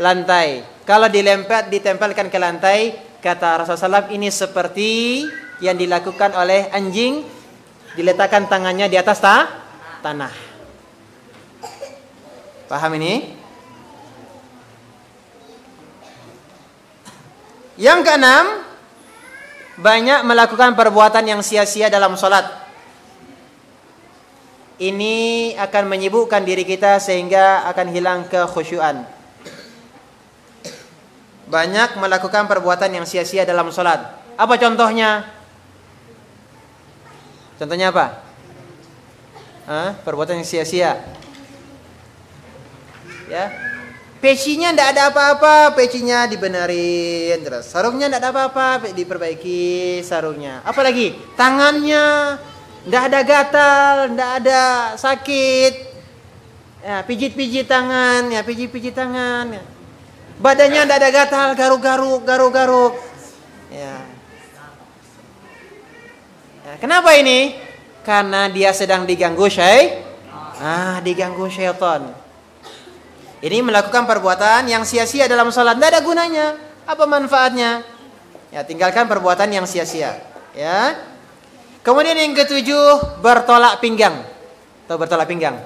lantai. Kalau ditempelkan ke lantai, kata Rasulullah SAW, ini seperti yang dilakukan oleh anjing, diletakkan tangannya di atas tanah. Paham ini? Yang keenam, banyak melakukan perbuatan yang sia-sia dalam sholat. Ini akan menyibukkan diri kita sehingga akan hilang kekhusyuan. Banyak melakukan perbuatan yang sia-sia dalam sholat. Apa contohnya? Contohnya apa? Perbuatan yang sia-sia. Ya. Pecinya tidak ada apa-apa, pecinya dibenerin terus. Sarungnya tidak ada apa-apa, diperbaiki sarungnya. Apalagi tangannya tidak ada gatal, tidak ada sakit. Ya, pijit-pijit tangan, pijit-pijit tangan. Ya. Badannya tidak ada gatal, garuk-garuk. Ya. Kenapa ini? Karena dia sedang diganggu diganggu syaitan. Ini melakukan perbuatan yang sia-sia dalam sholat, tidak ada gunanya. Apa manfaatnya? Ya, tinggalkan perbuatan yang sia-sia. Ya. Kemudian yang ketujuh, bertolak pinggang. Tahu bertolak pinggang?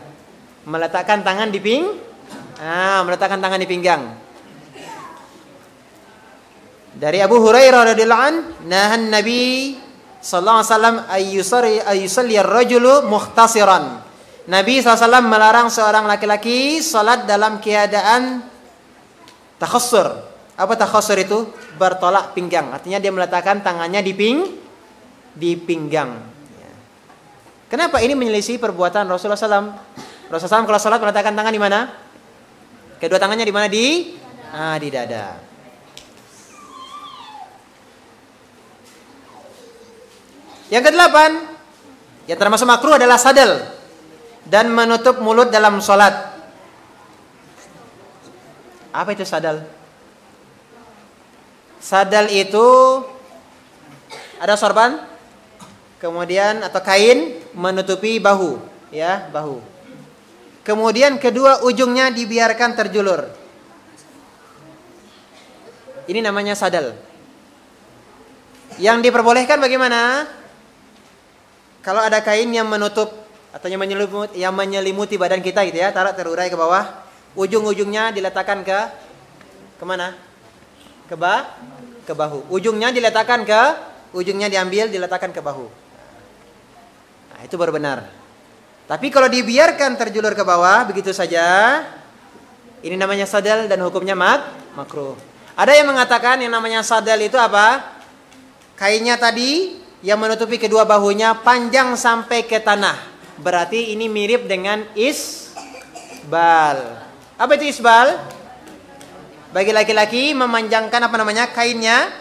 Meletakkan tangan di meletakkan tangan di pinggang. Dari Abu Hurairah radhiyallahu anhu, nahan Nabi sallallahu alaihi wasallam ayyusalli ar-rajulu muhtasiran. Nabi SAW melarang seorang laki-laki salat dalam keadaan takhassur. Apa takhassur itu? Bertolak pinggang. Artinya dia meletakkan tangannya di pinggang. Kenapa ini menyelisih perbuatan Rasulullah SAW? Rasulullah SAW kalau salat meletakkan tangan di mana? Kedua tangannya di mana? Di dada. Yang kedelapan, yang termasuk makruh adalah sadal dan menutup mulut dalam sholat. Apa itu sadal? Sadal itu ada sorban, kemudian atau kain menutupi bahu, bahu. Kemudian kedua ujungnya dibiarkan terjulur. Ini namanya sadal. Yang diperbolehkan bagaimana? Kalau ada kain yang menutup atau yang menyelimuti badan kita gitu ya, taruh terurai ke bawah, ujung-ujungnya diletakkan kemana? Ke bahu. Ujungnya diambil diletakkan ke bahu. Nah, itu baru benar. Tapi kalau dibiarkan terjulur ke bawah begitu saja, ini namanya sadal dan hukumnya makruh. Ada yang mengatakan yang namanya sadal itu apa? Kainnya tadi yang menutupi kedua bahunya panjang sampai ke tanah. Berarti ini mirip dengan isbal. Apa itu isbal? Bagi laki-laki memanjangkan kainnya,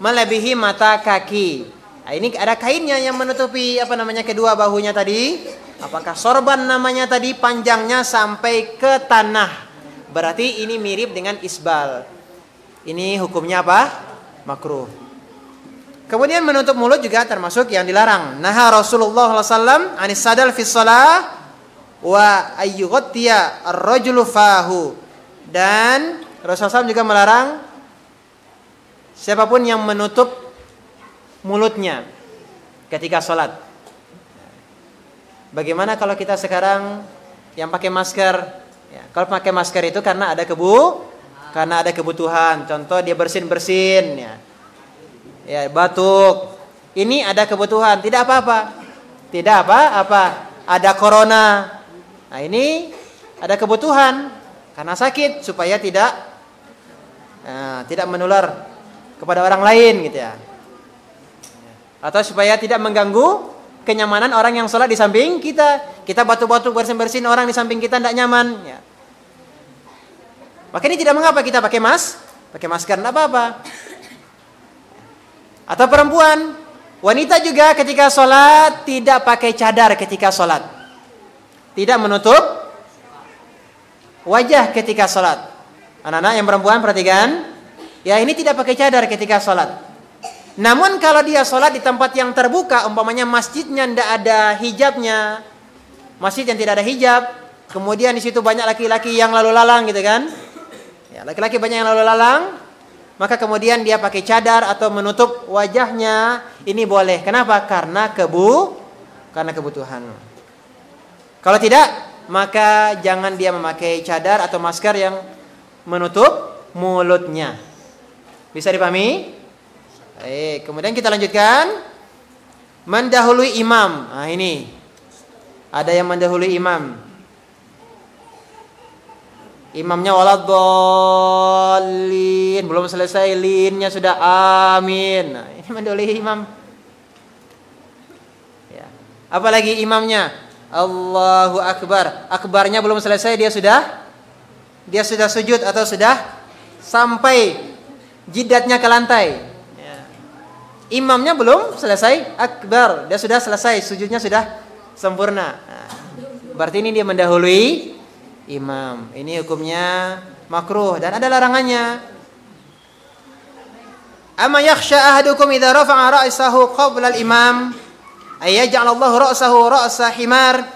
melebihi mata kaki. Nah, ini ada kainnya yang menutupi kedua bahunya tadi. Apakah sorban namanya tadi, panjangnya sampai ke tanah. Berarti ini mirip dengan isbal. Ini hukumnya apa? Makruh. Kemudian menutup mulut juga termasuk yang dilarang. Naha Rasulullah SAW anis sadal fi shalah wa ayyughtiya ar-rajulu fahu. Dan Rasulullah SAW juga melarang siapapun yang menutup mulutnya ketika sholat. Bagaimana kalau kita sekarang yang pakai masker? Ya, kalau pakai masker itu karena ada kebutuhan. Contoh dia bersin-bersin, batuk. Ini ada kebutuhan, tidak apa-apa. Ada corona. Nah, ini ada kebutuhan karena sakit supaya tidak menular kepada orang lain gitu ya. Atau supaya tidak mengganggu kenyamanan orang yang sholat di samping kita. Kita batu-batu bersin-bersin orang di samping kita tidak nyaman ya. Maka ini tidak mengapa kita pakai masker, tidak apa-apa. Atau perempuan, wanita juga ketika sholat tidak pakai cadar ketika sholat, tidak menutup wajah ketika sholat. Anak-anak yang perempuan perhatikan, ya ini tidak pakai cadar ketika sholat. Namun kalau dia sholat di tempat yang terbuka, umpamanya masjidnya tidak ada hijabnya, masjid yang tidak ada hijab, kemudian di situ banyak laki-laki yang lalu lalang gitu kan, ya laki-laki banyak yang lalu lalang, maka kemudian dia pakai cadar atau menutup wajahnya, ini boleh. Kenapa? Karena kebutuhan. Kalau tidak, maka jangan dia memakai cadar atau masker yang menutup mulutnya. Bisa dipahami? Kemudian kita lanjutkan. Mendahului imam. Nah ini, ada yang mendahului imam. Imamnya waladhdallin, belum selesai linnya sudah amin. Nah, ini mendahului imam. Ya. Apalagi imamnya Allahu Akbar, akbarnya belum selesai dia sudah sujud atau sudah sampai jidatnya ke lantai. Ya. Imamnya belum selesai akbar, dia sudah selesai, sujudnya sudah sempurna. Nah, berarti ini dia mendahului imam. Ini hukumnya makruh dan ada larangannya. Amma yakhsha ahadukum idza rafa'a ra'sahu qabla al-imam ay yaj'alallahu ra'sahu ra'sa himar.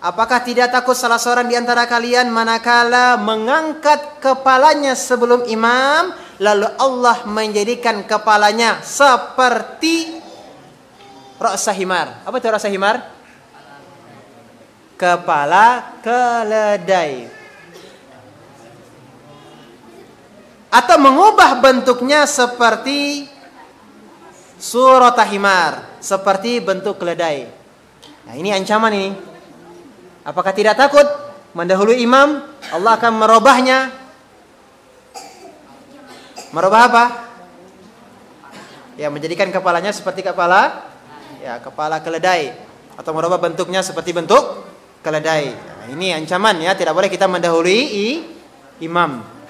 Apakah tidak takut salah seorang di antara kalian manakala mengangkat kepalanya sebelum imam, lalu Allah menjadikan kepalanya seperti ra'sa himar. Apa itu ra'sa himar? Kepala keledai. Atau mengubah bentuknya seperti surata himar, seperti bentuk keledai. Nah, ini ancaman ini. Apakah tidak takut mendahului imam, Allah akan merubahnya? Merubah apa? Ya, menjadikan kepalanya seperti kepala keledai, atau merubah bentuknya seperti bentuk keledai. Nah, ini ancaman ya, tidak boleh kita mendahului imam.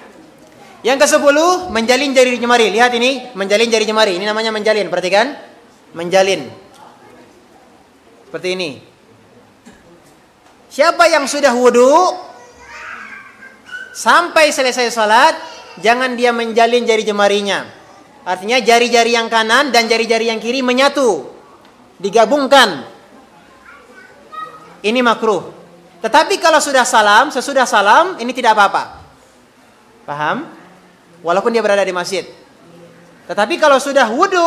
Yang ke-10, menjalin jari jemari. Lihat ini, menjalin jari jemari. Ini namanya menjalin, perhatikan. Menjalin. Seperti ini. Siapa yang sudah wudu sampai selesai salat, jangan dia menjalin jari jemarinya. Artinya jari-jari yang kanan dan jari-jari yang kiri menyatu, digabungkan. Ini makruh. Tetapi kalau sudah salam, sesudah salam, ini tidak apa-apa. Paham? Walaupun dia berada di masjid. Tetapi kalau sudah wudu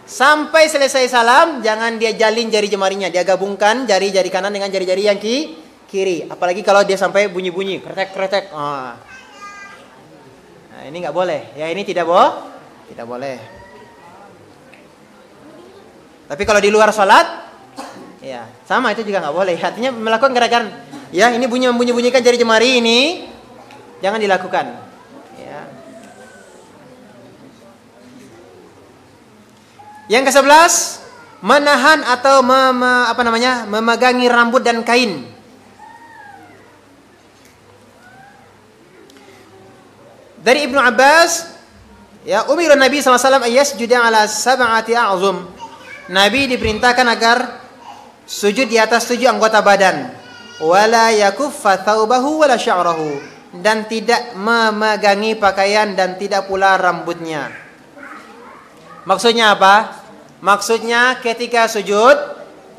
sampai selesai salam, jangan dia jalin jari jemarinya. Dia gabungkan jari-jari kanan dengan jari-jari yang kiri. Apalagi kalau dia sampai bunyi-bunyi, kretek-kretek. Nah, ini nggak boleh. Ya, ini tidak boleh. Tapi kalau di luar sholat, ya sama, itu juga nggak boleh. Artinya melakukan gerakan, ya ini bunyi-bunyikan jari jemari ini, jangan dilakukan. Yang ke-11, menahan atau memegangi rambut dan kain. Dari Ibnu Abbas, ya umira Nabi SAW ayyasjuda ala sab'ati a'zum. Nabi diperintahkan agar sujud di atas 7 anggota badan. Wala yakuffa thawbahu wala sya'rahu, dan tidak memegangi pakaian dan tidak pula rambutnya. Maksudnya apa? Maksudnya ketika sujud,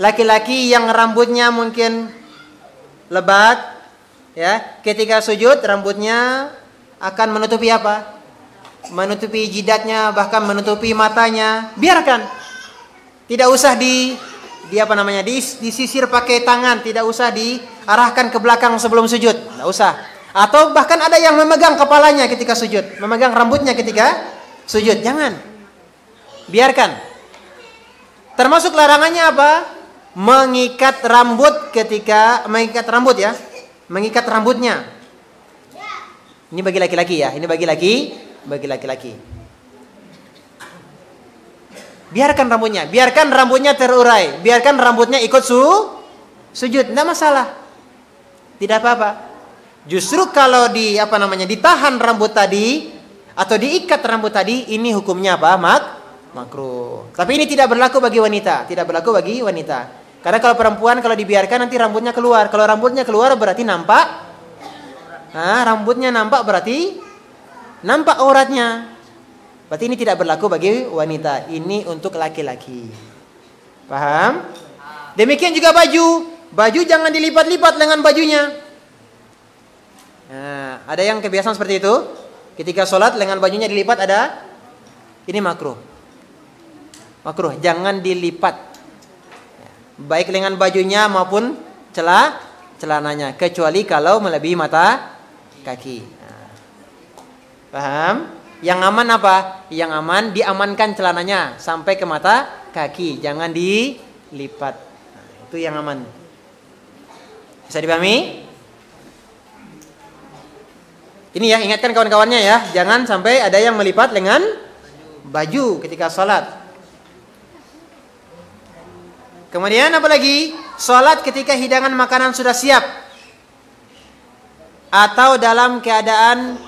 laki-laki yang rambutnya mungkin lebat, ya, ketika sujud rambutnya akan menutupi apa? Menutupi jidatnya, bahkan menutupi matanya. Biarkan. Tidak usah disisir pakai tangan, tidak usah diarahkan ke belakang sebelum sujud, tidak usah. Atau bahkan ada yang memegang kepalanya ketika sujud, memegang rambutnya ketika sujud, jangan. Biarkan. Termasuk larangannya apa? Mengikat rambut ya. mengikat rambutnya. Ini bagi laki-laki ya, ini bagi laki-laki. Biarkan rambutnya terurai, biarkan rambutnya ikut sujud, tidak masalah. Tidak apa-apa. Justru kalau ditahan rambut tadi atau diikat rambut tadi, ini hukumnya apa? Makruh. Tapi ini tidak berlaku bagi wanita, Karena kalau perempuan kalau dibiarkan nanti rambutnya keluar. Kalau rambutnya keluar berarti nampak. Nah, rambutnya nampak berarti nampak auratnya. Berarti ini tidak berlaku bagi wanita. Ini untuk laki-laki. Paham? Demikian juga baju. Baju jangan dilipat-lipat lengan bajunya. Nah, ada yang kebiasaan seperti itu. Ketika sholat lengan bajunya dilipat ada. Ini makruh. Jangan dilipat. Baik lengan bajunya maupun celananya. Kecuali kalau melebihi mata kaki. Nah, paham? Yang aman apa? Yang aman diamankan celananya sampai ke mata kaki. Jangan dilipat. Nah, itu yang aman. Bisa dipahami? Ini ya, ingatkan kawan-kawannya ya, jangan sampai ada yang melipat lengan baju ketika sholat. Kemudian apa lagi? Sholat ketika hidangan makanan sudah siap atau dalam keadaan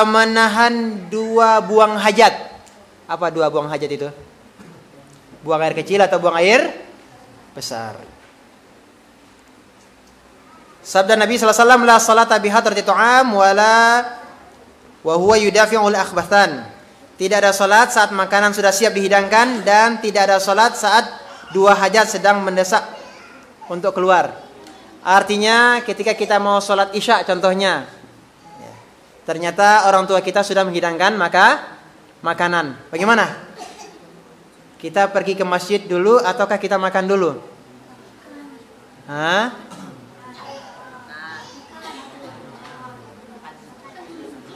menahan 2 buang hajat. Apa 2 buang hajat itu? Buang air kecil atau buang air besar? Sabda Nabi sallallahu alaihi wasallam, la salata bi hadrati ta'am wala wa huwa yudafi'ul akhbathan. Tidak ada salat saat makanan sudah siap dihidangkan dan tidak ada salat saat 2 hajat sedang mendesak untuk keluar. Artinya ketika kita mau salat Isya contohnya, ternyata orang tua kita sudah menghidangkan makanan. Bagaimana? Kita pergi ke masjid dulu ataukah kita makan dulu?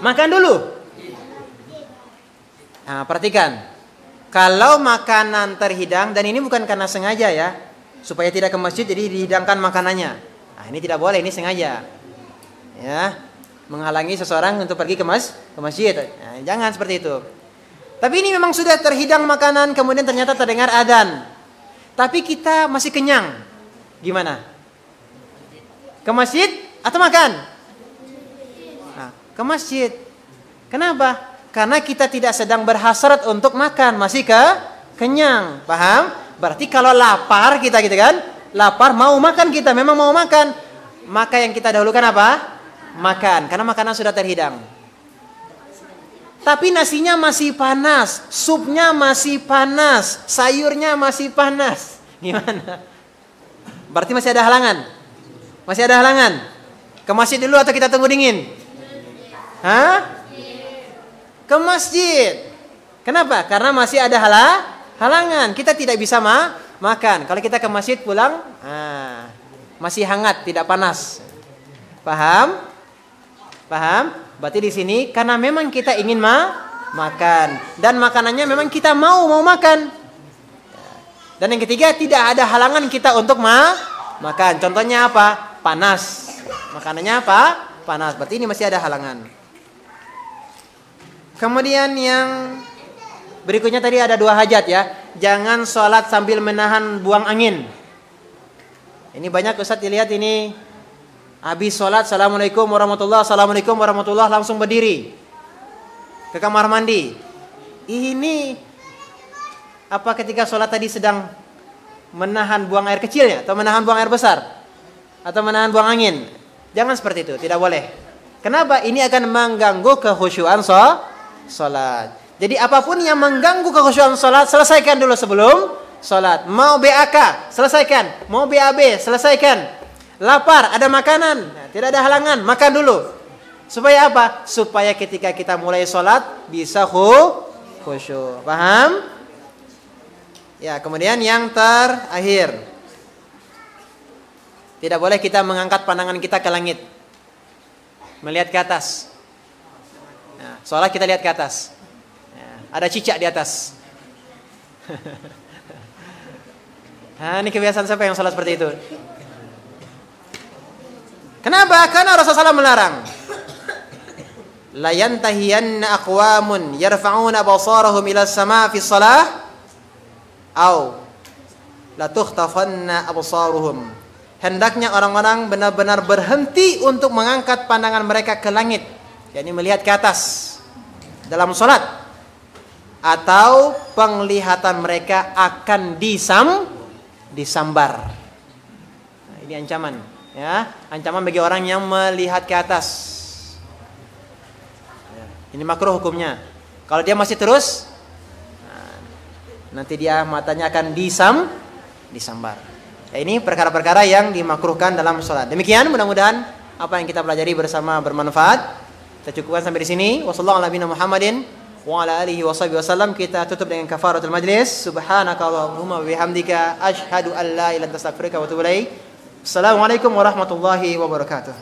Makan dulu. Nah, perhatikan. Kalau makanan terhidang, dan ini bukan karena sengaja ya, supaya tidak ke masjid jadi dihidangkan makanannya. Nah, ini tidak boleh, ini sengaja. Ya, menghalangi seseorang untuk pergi ke masjid. Nah, jangan seperti itu. Tapi ini memang sudah terhidang makanan, kemudian ternyata terdengar adzan. Tapi kita masih kenyang. Gimana? Ke masjid atau makan? Ke masjid. Kenapa? Karena kita tidak sedang berhasrat untuk makan, masih kenyang. Paham? Berarti kalau lapar kita gitu kan? Lapar mau makan kita, memang mau makan. Maka yang kita dahulukan apa? Makan, karena makanan sudah terhidang. Tapi nasinya masih panas, supnya masih panas, sayurnya masih panas. Gimana? Berarti masih ada halangan. Masih ada halangan. Ke masjid dulu atau kita tunggu dingin? Ke masjid. Kenapa? Karena masih ada halangan. Kita tidak bisa makan. Kalau kita ke masjid pulang, masih hangat, tidak panas. Paham? Berarti di sini karena memang kita ingin makan dan makanannya memang kita mau makan. Dan yang ketiga, tidak ada halangan kita untuk makan. Contohnya apa? Panas. Makanannya apa? Panas. Berarti ini masih ada halangan. Kemudian yang berikutnya tadi ada 2 hajat ya. Jangan sholat sambil menahan buang angin. Ini banyak Ustaz dilihat ini. Habis sholat, assalamualaikum warahmatullahi, langsung berdiri ke kamar mandi. Ini apa ketika sholat tadi sedang menahan buang air kecilnya atau menahan buang air besar atau menahan buang angin? Jangan seperti itu, tidak boleh. Kenapa? Ini akan mengganggu kekhusyuan sholat. Jadi apapun yang mengganggu kekhusyuan sholat, selesaikan dulu sebelum sholat. Mau BAK, selesaikan. Mau BAB, selesaikan. Lapar, ada makanan, tidak ada halangan, makan dulu. Supaya apa? Supaya ketika kita mulai sholat bisa khusyuk. Paham? Ya, kemudian yang terakhir, tidak boleh kita mengangkat pandangan kita ke langit, melihat ke atas. Nah, sholat kita lihat ke atas. Ada cicak di atas. Nah, ini kebiasaan siapa yang sholat seperti itu? Kenapa? Karena Rasulullah SAW melarang. La yantahiyanna aqwamun yarfa'una absarahum ila as-sama' fi shalah aw la tukhtafanna absaruhum. Hendaknya orang-orang benar-benar berhenti untuk mengangkat pandangan mereka ke langit, yakni melihat ke atas dalam salat, atau penglihatan mereka akan disambar. Nah, ini ancaman, ya, ancaman bagi orang yang melihat ke atas. Ini makruh hukumnya. Kalau dia masih terus, nanti dia matanya akan disambar. Ya, ini perkara-perkara yang dimakruhkan dalam sholat. Demikian, mudah-mudahan apa yang kita pelajari bersama bermanfaat. Kita cukupkan sampai di sini. Wassallallahu ala nabiyina Muhammadin wa ala alihi wasallam. Kita tutup dengan kafaratul majlis. Subhanakallahumma wa bihamdika asyhadu an la ilaha illa anta astaghfiruka wa atubu ilaik. Assalamualaikum warahmatullahi wabarakatuh.